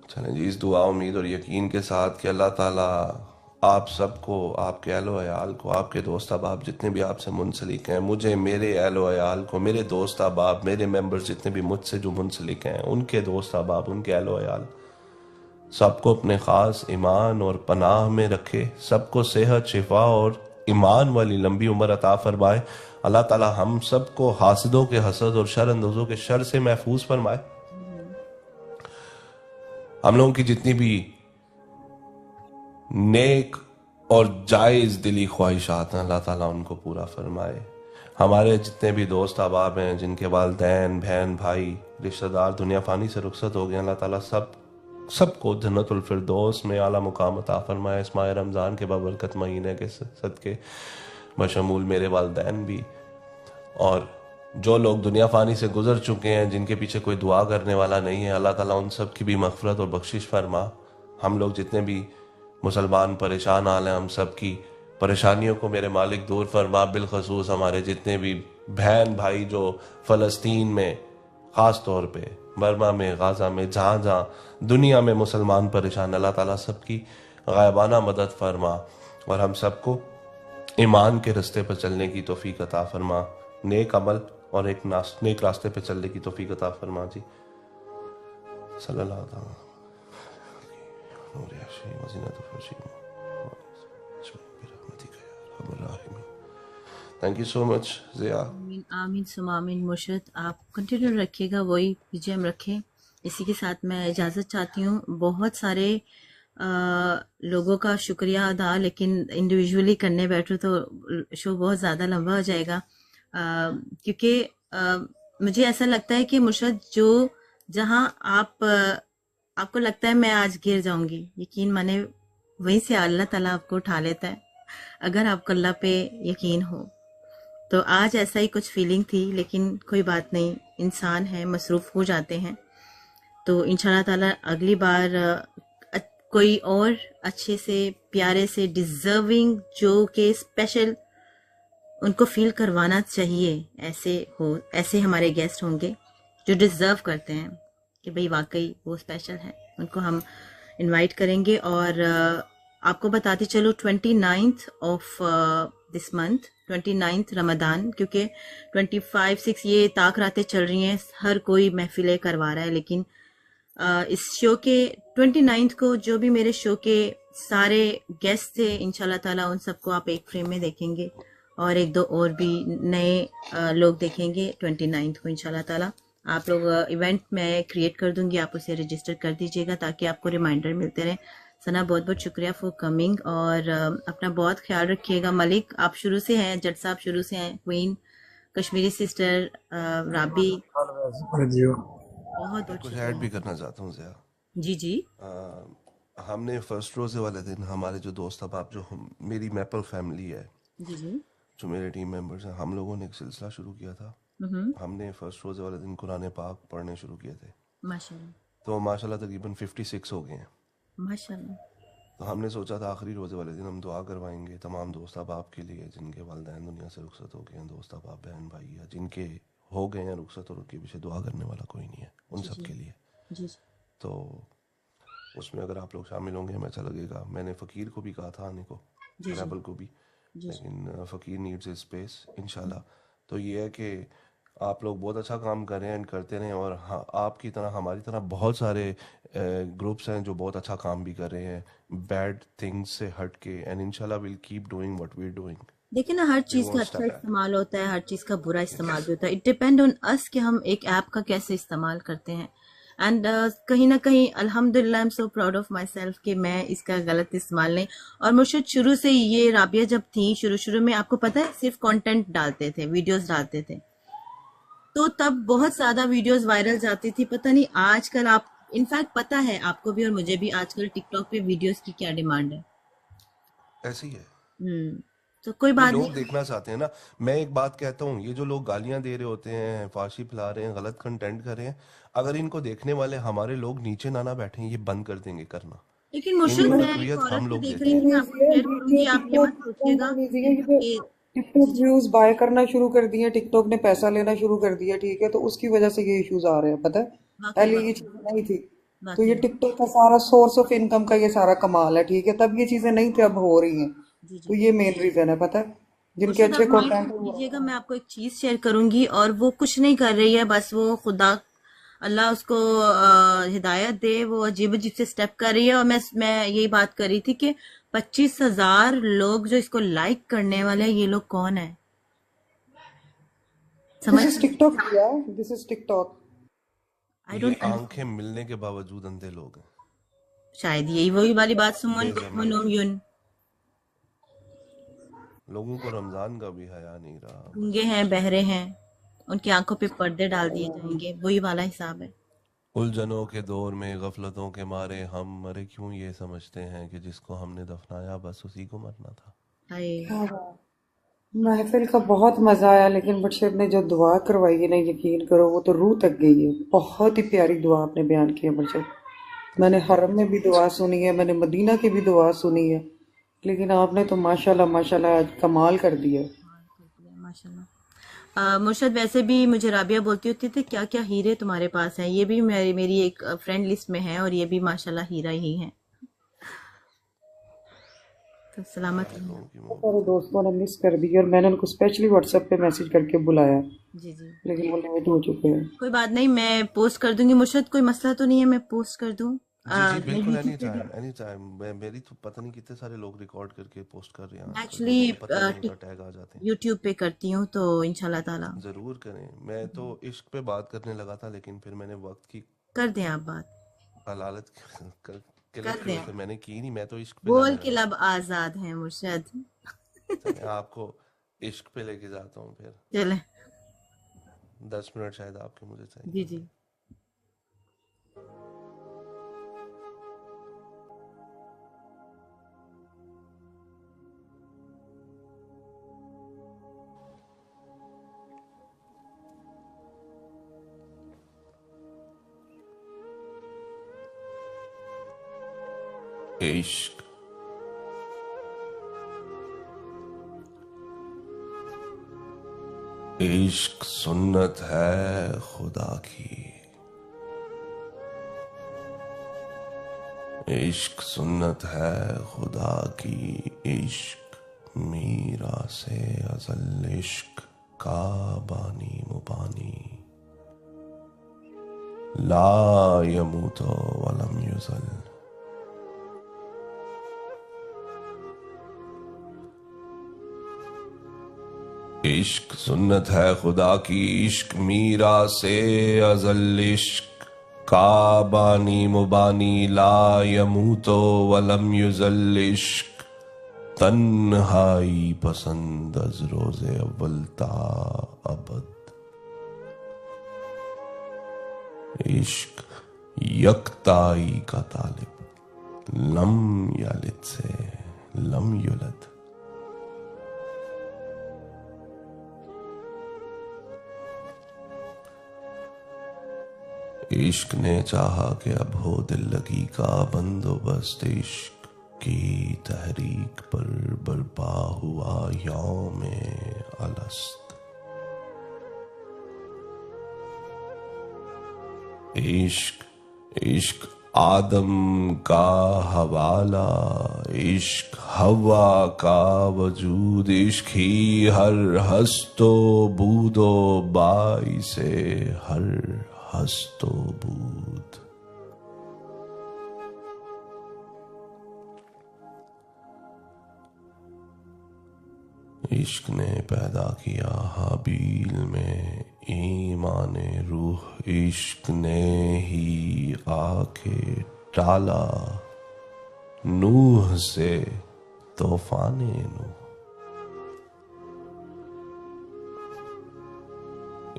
चलें जी, इस दुआ उम्मीद और यकीन के साथ कि अल्लाह ताला आप सबको, आपके अहलो अयाल को, आपके दोस्त अहबाब जितने भी आपसे मुंसलिक हैं, मुझे, मेरे अहलो अयाल को, मेरे दोस्त अहबाब, मेरे मेंबर्स जितने भी मुझसे जो मुंसलिक हैं, उनके दोस्त अहबाब, उनके अहलो अयाल, सबको अपने ख़ास ईमान और पनाह में रखे, सबको सेहत, शिफा और ईमान वाली लंबी उम्र अता फरमाए। अल्लाह ताला हम सबको हासिदों के हसद और शर अंदोज़ों के शर से महफूज फरमाए। हम लोगों की जितनी भी नेक और जायज़ दिली ख्वाहिशात हैं, अल्लाह ताला उनको पूरा फरमाए। हमारे जितने भी दोस्त अहबाब हैं, जिनके वालिदैन, बहन, भाई, रिश्तेदार दुनिया फ़ानी से रुखसत हो गए, अल्लाह ताला सबको जन्नतुल फिरदौस में आला मुकाम अता फरमाए। इस माह रमज़ान के बाबरकत महीने के सदके बशमूल मेरे वालिदैन भी, और जो लोग दुनिया फ़ानी से गुजर चुके हैं, जिनके पीछे कोई दुआ करने वाला नहीं है, अल्लाह ताला उन सब की भी मग़फ़िरत और बख्शिश फरमा। हम लोग जितने भी मुसलमान परेशान हाल हैं, हम सब की परेशानियों को मेरे मालिक दूर फरमा। बिलखसूस हमारे जितने भी बहन भाई जो फ़लस्तीन में, ख़ास तौर पे बर्मा में, गाज़ा में, जहाँ जहाँ दुनिया में मुसलमान परेशान, अल्लाह ताला सबकी गायबाना मदद फरमा और हम सबको ईमान के रास्ते पर चलने की तौफीक अता फरमा, नेक अमल और एक नेक रास्ते पर चलने की तौफीक अता फरमा। जी सल्लल्लाहु अलैहि वसल्लम। Thank you so much Zia. आमीन आमीन सुमा आमीन। मुर्शद आप कंटिन्यू रखिएगा, वही पीजीएम रखें। इसी के साथ मैं इजाज़त चाहती हूँ। बहुत सारे लोगों का शुक्रिया अदा, लेकिन इंडिविजुअली करने बैठो तो शो बहुत ज़्यादा लंबा हो जाएगा, क्योंकि मुझे ऐसा लगता है कि मुर्शद जो जहाँ आपको लगता है मैं आज गिर जाऊंगी, यकीन माने वहीं से अल्लाह ताला आपको उठा लेता है, अगर आपको अल्लाह पे यकीन हो। तो आज ऐसा ही कुछ फीलिंग थी, लेकिन कोई बात नहीं, इंसान है, मसरूफ़ हो जाते हैं। तो इंशाल्लाह ताला अगली बार कोई और अच्छे से, प्यारे से, डिज़र्विंग, जो कि स्पेशल उनको फील करवाना चाहिए, ऐसे हमारे गेस्ट होंगे जो डिज़र्व करते हैं कि भाई वाकई वो स्पेशल है, उनको हम इनवाइट करेंगे। और आपको बताती चलो 29th of this month, 29th Ramzan, क्योंकि 25-6 ये ताक रातें चल रही हैं, हर कोई महफिलें करवा रहा है, लेकिन इस शो के 29th को जो भी मेरे शो के सारे गेस्ट थे, इंशाल्लाह ताला उन सबको आप एक फ्रेम में देखेंगे, और एक दो और भी नए लोग देखेंगे 29th को इंशाल्लाह ताला। आप लोग इवेंट मैं क्रिएट कर दूंगी, आप उसे रजिस्टर कर दीजिएगा ताकि आपको रिमाइंडर मिलते रहे। सना बहुत बहुत शुक्रिया फॉर कमिंग, और अपना बहुत ख्याल रखिएगा। मलिक आप शुरू से हैं, जट साहब शुरू से हैं, क्वीन, कश्मीरी सिस्टर, राबी, बहुत बहुत कुछ ऐड भी करना चाहता हूँ ज़िया। जी जी हमने फर्स्ट रोजे वाले दिन हमारे जो दोस्त अब आप जो मेरी मैपल फैमिली है, जी जी। जो मेरे टीम मेंबर्स हैं, हम लोगों ने एक सिलसिला शुरू किया था। हमने फर्स्ट रोजे वाले दिन कुरान पाक पढ़ने शुरू किए थे, माशाल्लाह तो माशाल्लाह तकरीबन 56 हो गए हैं। माशाल्लाह। तो हमने सोचा था आखिरी रोजे वाले दिन हम दुआ करवाएंगे तमाम दोस्त अहबाब के लिए जिनके वालिदैन दुनिया से रुखसत हो गए हैं, दोस्त अहबाब बहन भाई या जिनके हो गए हैं रुखसत और उनके पीछे दुआ करने वाला कोई नहीं है, उन जी सब जी के लिए। जी जी तो उसमें अगर आप लोग शामिल होंगे हमें अच्छा लगेगा। मैंने फ़कीर को भी कहा था आने को, जी जी रेबल को भी, जी जी। लेकिन फ़कीर नीड्स ए स्पेस इंशाल्लाह। तो ये है कि आप लोग बहुत अच्छा काम कर रहे हैं एंड करते रहें, और हाँ, आपकी तरह हमारी तरह बहुत सारे ग्रुप्स हैं जो बहुत अच्छा काम भी कर रहे हैं बैड थिंग्स से हट के, एंड इंशाल्लाह will keep doing what we are doing. देखिए ना, हर वी चीज का वोंट अच्छा स्टॉप बैक। इस्तेमाल होता है, हर चीज का बुरा इस्तेमाल भी होता है। इट डिपेंड ऑन अस कि हम एक ऐप का कैसे इस्तेमाल करते हैं। एंड कहीं ना कहीं अल्हम्दुलिल्लाह I am so proud of my self कि मैं इसका गलत इस्तेमाल नहीं। और मुर्शिद शुरू से ये राबिया जब थी शुरू में, आपको पता है, सिर्फ कंटेंट डालते थे, वीडियोस डालते थे, तो तब बहुत ज्यादा वीडियोस वायरल जाती थी। पता नहीं आजकल आप, इनफैक्ट पता है आपको भी और मुझे भी, आजकल टिकटॉक पे वीडियोस की क्या डिमांड है। ऐसी है, तो कोई ये बात लोग नहीं। देखना चाहते हैं ना। मैं एक बात कहता हूँ, ये जो लोग गालियां दे रहे होते हैं, फाशी फैला रहे हैं, गलत कंटेंट कर रहे हैं, अगर इनको देखने वाले हमारे लोग नीचे ना बैठे, ये बंद कर देंगे करना। लेकिन मुर्शिद, इनकी मैं एक तकवीयत औरत हम को लोग देख देते रही हैं। थी, मैं आपको शेयर करूंगी, आप ये मत सोचिएगा कि टिकटॉक जी जी व्यूज बाय करना शुरू कर दिए, टिकटॉक ने पैसा लेना शुरू कर दिया, ठीक है, तो उसकी वजह से ये इश्यूज आ रहे हैं, पता है। वाकई पहले ये वाकई चीजें नहीं थी, तो वाकई ये टिकटॉक का सारा सोर्स ऑफ इनकम का ये सारा कमाल है, ठीक है। तब ये चीजें नहीं थी, अब हो रही हैं, जी जी। तो ये मेन रीजन है, पता है, जिनके मुर्शिद, अच्छे आप माइंड कंटेंट मत कीजिएगा, मैं आपको एक चीज शेयर करूंगी, और वो कुछ नहीं कर रही है, बस वो खुदा अल्लाह उसको हिदायत दे, वो अजीब अजीब से स्टेप कर रही है। और मैं यही बात कर रही थी कि 25,000 लोग जो इसको लाइक करने वाले हैं, ये लोग कौन है, समझ this is TikTok, this is TikTok. I ये डोंट आंखें मिलने के बावजूद अंधे लोग हैं, शायद यही वही वाली बात, सुमन बेजमीन। युन लोगों को रमजान का भी हया नहीं रहा गूंगे बस। हैं, बहरे हैं, उनकी आंखों पे पर्दे डाल दिए जाएंगे, वही वाला हिसाब है। उलझनों के दौर में गफलतों के मारे हम मरे क्यों ये समझते हैं कि जिसको हमने दफनाया बस उसी को मरना था। हाय हाँ, महफिल का बहुत मजा आया, लेकिन बशीर ने जो दुआ करवाई है ना, यकीन करो वो तो रूह तक गई है। बहुत ही प्यारी दुआ आपने बयान की है बशीर। मैंने हरम में भी दुआ सुनी है, मैंने मदीना की भी दुआ सुनी है, लेकिन आपने तो माशाल्लाह माशाल्लाह आज कमाल कर दिया है। माशाल्लाह। मुर्शद, वैसे भी मुझे राबिया बोलती होती थी क्या क्या हीरे तुम्हारे पास हैं, ये भी मेरी एक फ्रेंड लिस्ट में है, और ये भी माशाल्लाह हीरा ही है। तो सलामत रहिए। लोगों की बहुत सारे मोहब्बत। दोस्तों ने मिस कर दी, और मैंने उनको स्पेशली व्हाट्सएप पे मैसेज करके बुलाया, जी जी, लेकिन वो लेट हो चुके हैं। कोई बात नहीं, मैं पोस्ट कर दूंगी। मुर्शद, कोई मसला तो नहीं है, मैं पोस्ट कर दूं? जी जी मैं बिल्कुल, यूट्यूब एनी पे भी, टाइम एनी टाइम। मेरी तो पता नहीं कितने सारे लोग रिकॉर्ड करके पोस्ट कर रहे हैं आजकल, एक्चुअली लोगों को पता ही नहीं होता, टैग आ जाते हैं। यूट्यूब पे करती हूँ, तो इंशाल्लाह ताला जरूर करें। मैं तो इश्क पे बात करने लगा था, लेकिन फिर मैंने वक्त की कर दें आप बात, हलालत किल्लत कर की वजह दें। से मैंने की नहीं। मैं तो इश्क पे बोल जाने के लगा लब आजाद हैं मुर्शद। था। चलें, आपको इश्क पे लेके जाता हूँ फिर। चले 10 मिनट शायद आपके मुझे चाहिए जी होंगे। जी। इश्क इश्क सुन्नत है खुदा की, इश्क सुन्नत है खुदा की, इश्क मीरा से अज़ल, इश्क का बानी मुबानी, ला यमूतो वलम युज़ल। इश्क सुन्नत है खुदा की, इश्क मीरा से अज़ल, इश्क का बानी मुबानी, ला यमूतो वलम युज़ल, इश्क तन्हाई पसंद अज रोज़े अव्वल ता अबद, इश्क यकताई का तालिब, लम यालिद से लम युलद। इश्क ने चाहा कि अब हो दिल लगी का बंदोबस्त, इश्क की तहरीक पर बर्पा हुआ यौम अलस्त। इश्क इश्क आदम का हवाला, इश्क हवा का वजूद, इश्क ही हर हस्तो बूदो बाई से हर हस्तो बूद। इश्क ने पैदा किया हाबील में ईमान रूह, इश्क ने ही आके टाला नूह से तूफाने नूह।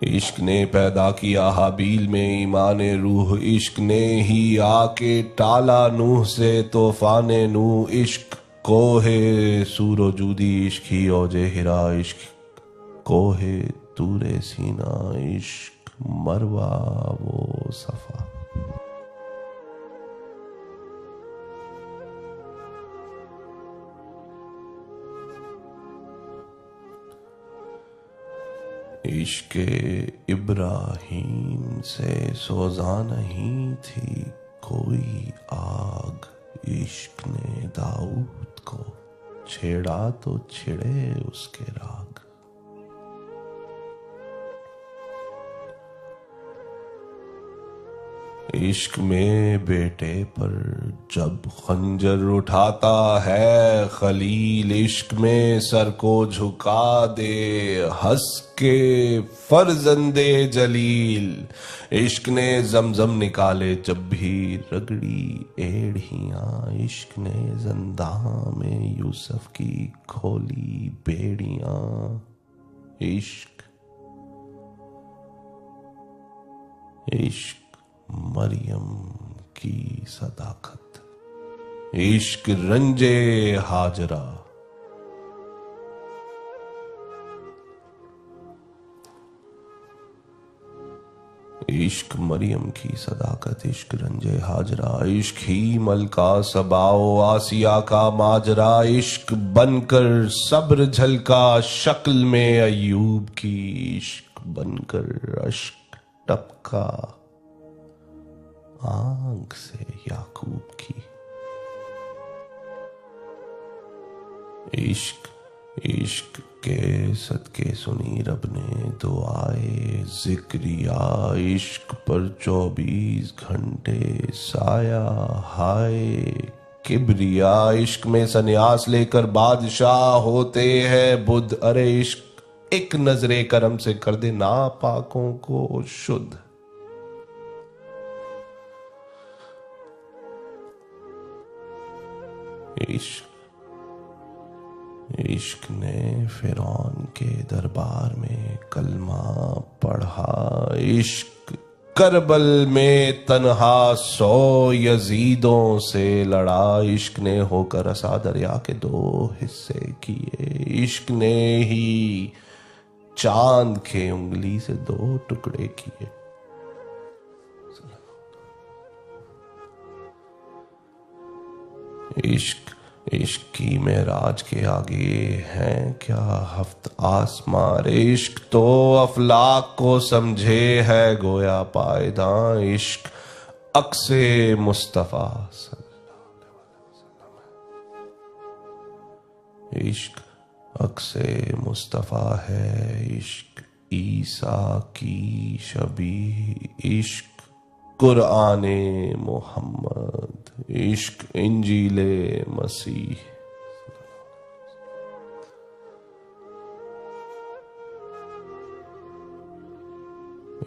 इश्क ने पैदा किया हाबील में ईमान रूह, इश्क ने ही आके टाला नूह से तूफाने नूह। इश्क कोहे सूरजूदी, इश्क ही औजे हिरा, इश्क कोहे तूरे सीना, इश्क मरवा वो सफा। इश्क इब्राहीम से सोजा नहीं थी कोई आग, इश्क ने दाऊद को छेड़ा तो छिड़े उसके राग। इश्क में बेटे पर जब खंजर उठाता है खलील, इश्क में सर को झुका दे हंस के फर्जंदे जलील। इश्क ने जमजम निकाले जब भी रगड़ी एड़ियां, इश्क ने ज़िंदा में यूसुफ की खोली बेड़ियां। इश्क इश्क मरियम की सदाकत, इश्क रंजे हाजरा। इश्क मरियम की सदाकत, इश्क रंजे हाजरा। इश्क ही मलका सबाओ आसिया का माजरा, इश्क बनकर सब्र झलका शक्ल में अयूब की, इश्क बनकर अश्क टपका आंख से याकूब की। इश्क इश्क के सदके सुनी रब ने दुआए जिक्रिया, इश्क पर 24 घंटे साया हाय किबरिया। इश्क में सन्यास लेकर बादशाह होते हैं बुद्ध, अरे इश्क एक नजरे करम से कर दे नापाकों को शुद्ध। इश्क इश्क ने फिरौन के दरबार में कलमा पढ़ा, इश्क करबल में तन्हा 100 यजीदों से लड़ा। इश्क ने होकर असा दरिया के 2 हिस्से किए, इश्क ने ही चांद के उंगली से 2 टुकड़े किए। इश्क इश्क की मेराज के आगे हैं क्या हफ्त आसमां, इश्क तो अफलाक को समझे है गोया पायदां। इश्क अक्से मुस्तफा इश्क अक्से मुस्तफा है, इश्क ईसा की शबी, इश्क कुराने मोहम्मद, इश्क इंजीले मसीह।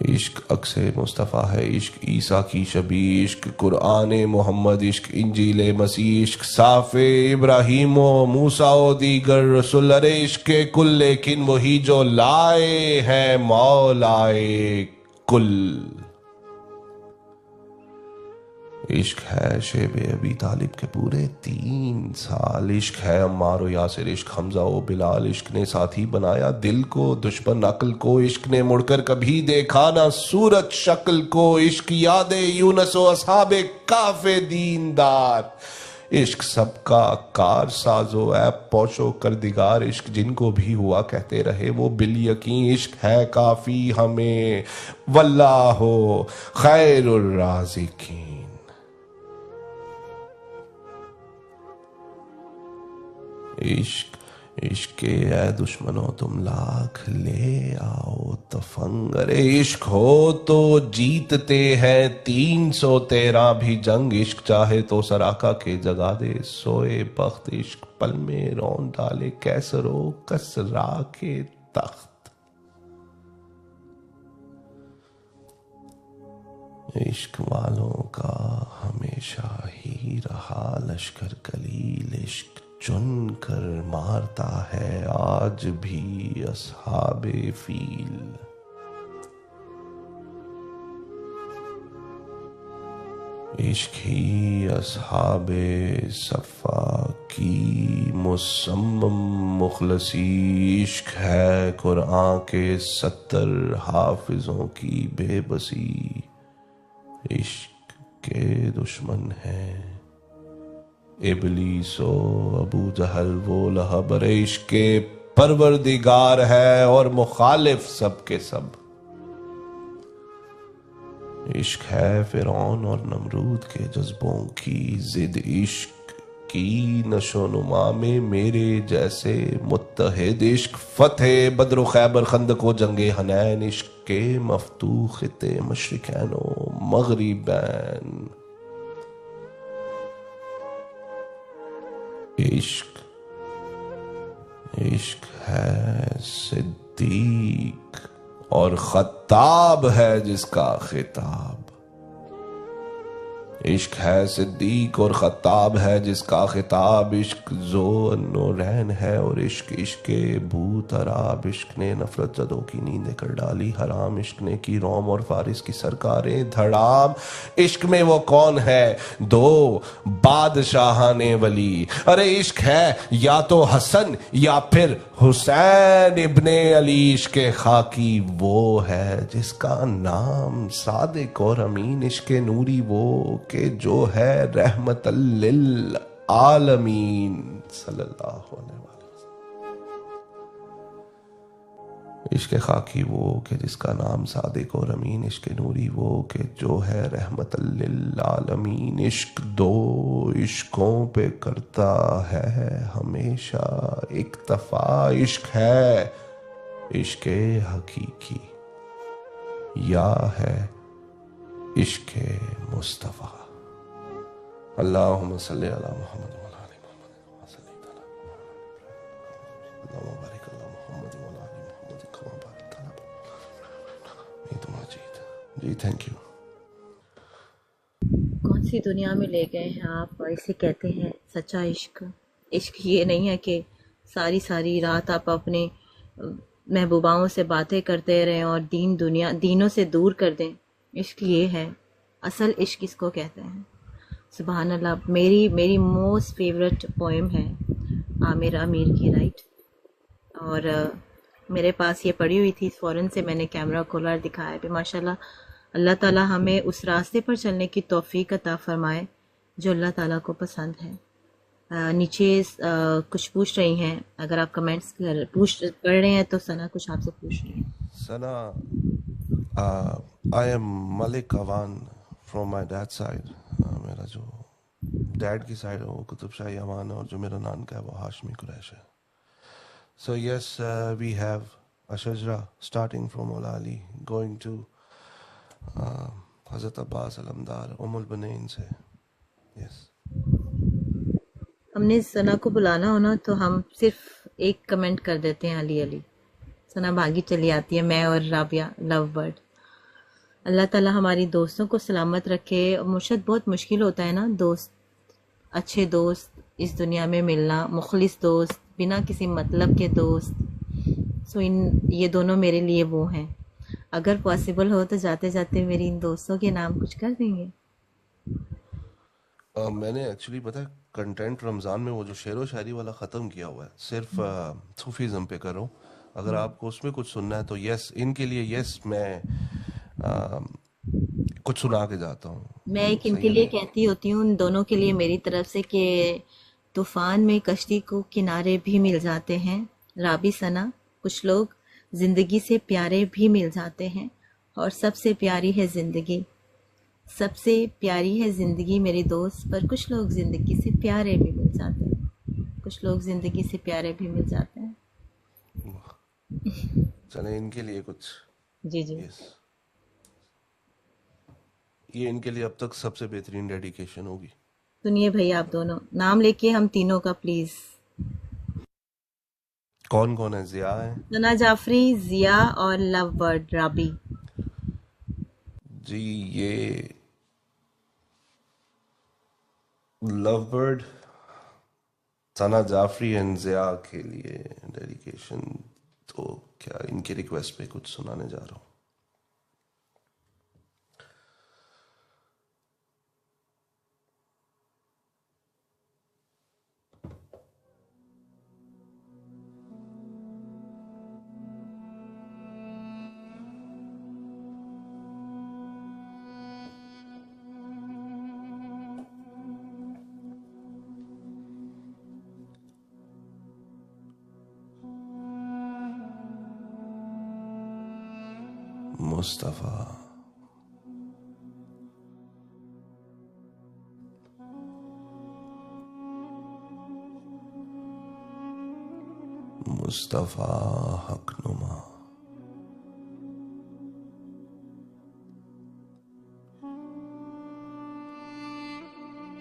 इश्क अक्से मुस्तफ़ा है, इश्क ईसा की शबी, इश्क कुराने मोहम्मद, इश्क इंजीले मसीह, इश्क साफे इब्राहीमो मूसाओ दीगर रसुल। अरे इश्क कुल लेकिन वही जो लाए हैं मौलाए कुल। इश्क है शेबे अबी तालिब के पूरे 3 साल। इश्क है अम्मार व यासिर, इश्क हमजा व बिलाल। इश्क ने साथी बनाया दिल को, दुश्मन अक्ल को। इश्क ने मुड़कर कभी देखा ना सूरत शक्ल को। इश्क यादे यूनस व असहाबे काफे दीनदार। इश्क सबका कार साजो ऐप पोशो कर दिगार। इश्क जिनको भी हुआ कहते रहे वो बिल यकीन। इश्क है काफी हमें वल्लाहो खैरुर राज़िकीन। इश्क इश्क के ऐ दुश्मनों तुम लाख ले आओ तफंग। अरे इश्क हो तो जीतते हैं 313 भी जंग। इश्क चाहे तो सराका के जगा दे सोए बख्त। इश्क पल में रौन डाले कैसरो कसरा के तख्त। इश्क वालों का हमेशा ही रहा लश्कर कलील। इश्क चुन कर मारता है आज भी असहाबे फील। इश्क ही असहाबे सफ़ा की मुसम्मम मुखलसी। इश्क है कुरान के 70 हाफिजों की बेबसी। इश्क के दुश्मन हैं इबलीसो अबू जहल वो लहब। अरे इश्क के परवरदिगार है और मुखालिफ सब के सब। इश्क है फिरौन और नमरूद के जज्बों की जिद। इश्क की नशोनुमा में मेरे जैसे मुत्तहिद। इश्क फतेह बद्र खैबर खंदक व जंगे हनैन। इश्क के मफतू खिते मशरिकैन व मगरिबैन। इश्क इश्क है सिद्दीक और खत्ताब है जिसका खिताब। इश्क है सिद्दीक और खत्ताब है जिसका खिताब। इश्क जो नूरैन है और इश्क इश्क के भूत अराब। इश्क ने नफरत जदों की नींदें कर डाली हराम। इश्क ने की रोम और फारिस की सरकारें धड़ाम। इश्क में वो कौन है 2 बादशाहाने वली। अरे इश्क है या तो हसन या फिर हुसैन इब्ने अली। इश्क खाकी वो है जिसका नाम सादिक और अमीन। इश्क नूरी वो के जो है रहमतल लिल आलमीन सल्लल्लाहु अलैहि वसल्लम। इश्क खाकी वो के जिसका नाम सादिक और अमीन। इश्क नूरी वो के जो है रहमतल लिल आलमीन। इश्क 2 इश्कों पे करता है हमेशा इक्तफा। इश्क है इश्क हकीकी या है इश्क मुस्तफ़ा। अल्लाहुम्मा सल्ली अला मुहम्मद व अला आलि मुहम्मद व सल्ली अला मुहम्मद। अल्लाहुम्मा बारिक अला मुहम्मद व अला आलि मुहम्मद कमा बारकता अला। ईद मजीद जी। Thank you. कौन सी दुनिया में ले गए हैं आप, इसे कहते हैं सच्चा इश्क। इश्क ये नहीं है कि सारी सारी रात आप अपने महबूबाओं से बातें करते रहें और दीनों से दूर कर दें। इश्क ये है, असल इश्क इसको कहते हैं। सुभान अल्लाह। मेरी मोस्ट फेवरेट पोएम है आमिर अमीर की राइट। और मेरे पास ये पड़ी हुई थी, फ़ौरन से मैंने कैमरा खोला और दिखाया भी। माशाल्लाह अल्लाह ताला हमें उस रास्ते पर चलने की तौफीक अता फरमाए जो अल्लाह ताला को पसंद है। नीचे कुछ पूछ रही हैं, अगर आप कमेंट्स पढ़ रहे हैं तो सना कुछ आपसे पूछ रही हैं। Sana I am Malik Awan from my dad साइड। मेरा जो डैड की साइड है वो कुतुब शाही अवान है और जो मेरा नान का है वो हाशमी कुरैश है। So yes we have a shajra starting from Maula Ali going to हज़रत अब्बास अलमदार उम्मुल बनैन से। यस हमने सना को बुलाना हो ना तो हम सिर्फ एक कमेंट कर देते हैं अली अली। सना भागी चली आती है, मैं और राबिया लव बर्ड। अल्लाह ताला हमारी दोस्तों को सलामत रखे। मुर्शद बहुत मुश्किल होता है ना दोस्त, अच्छे दोस्त इस दुनिया में मिलना, मुखलिस दोस्त, बिना किसी मतलब के दोस्त। सो ये दोनों मेरे लिए वो हैं। अगर पॉसिबल हो तो जाते जाते मेरी इन दोस्तों के नाम कुछ कर देंगे। मैंने एक्चुअली पता है कंटेंट रमज़ान में वो जो शेर व शायरी वाला ख़त्म किया हुआ है, सिर्फ सूफीज़म पे कर रहा हूँ। अगर आपको उसमें कुछ सुनना है तो यस, इनके लिए यस, मैं आ, कुछ सुना के जाता हूँ। मैं एक सही इनके है लिए ना? कहती होती हूँ, उन दोनों के लिए मेरी तरफ से, कि तूफान में कश्ती को किनारे भी मिल जाते हैं राबी सना, कुछ लोग जिंदगी से प्यारे भी मिल जाते हैं, और सबसे प्यारी है जिंदगी, सबसे प्यारी है जिंदगी मेरे दोस्त, पर कुछ लोग जिंदगी से प्यारे भी मिल जाते हैं, कुछ लोग जिंदगी से प्यारे भी मिल जाते हैं। चले इनके लिए कुछ। जी जी। यस, ये इनके लिए अब तक सबसे बेहतरीन डेडिकेशन होगी। सुनिए भाई, आप दोनों नाम लेके हम तीनों का प्लीज। कौन कौन है? जिया है सना जाफरी, जिया और लव बर्ड राबी। जी, ये love bird, Sana Jafri and Zia के लिए डेडिकेशन। तो क्या इनकी रिक्वेस्ट पे कुछ सुनाने जा रहा हूँ। मुस्तफ़ा, मुस्तफ़ा हकनुमा,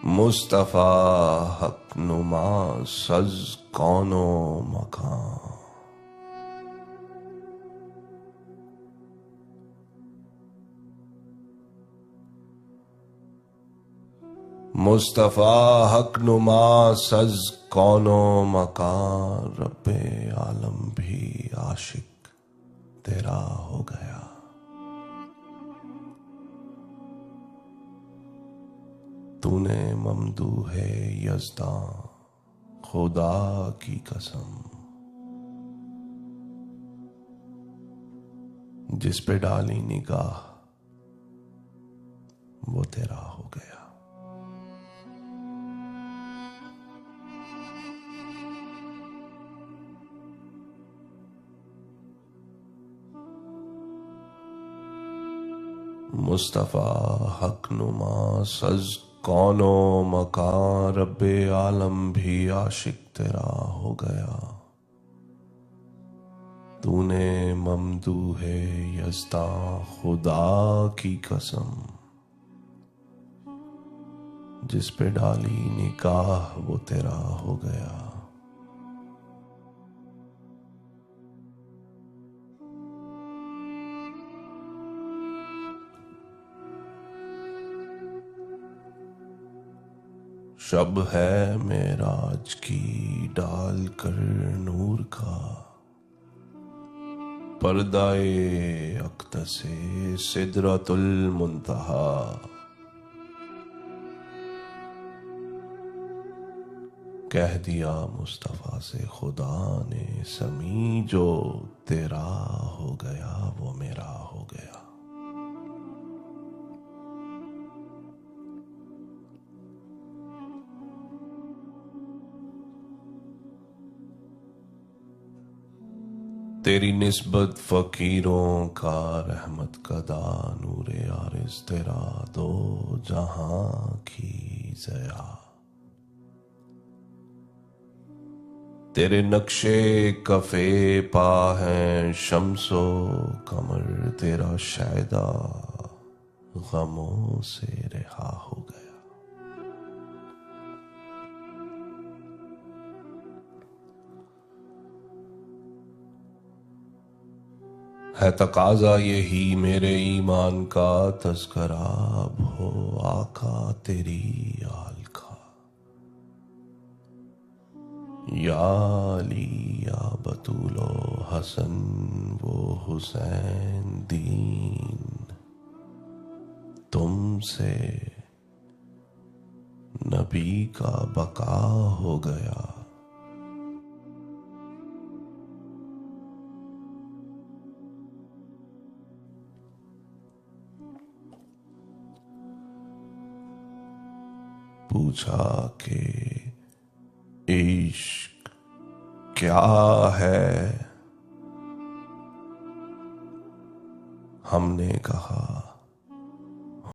मुस्तफ़ा हकनुमा, सज कौनो मकान, मुस्तफ़ा हकनुमा, सज कौनो मकान, रब्बे आलम भी आशिक तेरा हो गया। तूने ममदूहे यज़दां, खुदा की कसम, जिस पे डाली निगाह वो तेरा हो गया। मुस्तफ़ा हकनुमा, सज कौनो मकान, रब्बे आलम भी आशिक तेरा हो गया। तूने ममदूहे यज़दां, खुदा की कसम, जिस पे डाली निगाह वो तेरा हो गया। शब है मेराज की डाल कर नूर का, पर्दाए अक़्तसे सिदरतुल मुंतहा, कह दिया मुस्तफ़ा से खुदा ने, समी जो तेरा हो गया वो मेरा हो गया। तेरी निस्बत फकीरों का रहमत का दानूरे आरिज़ तेरा, दो जहां की ज़या। तेरे नक्शे कफे पा हैं शम्सो कमर, तेरा शायदा गमों से रिहा हो गया। है तकाजा यही मेरे ईमान का, तज़किरा अब हो आका तेरी आल का। या अली या बतूलो हसन वो हुसैन दीन, तुमसे नबी का बका हो गया। पूछा कि इश्क क्या है? हमने कहा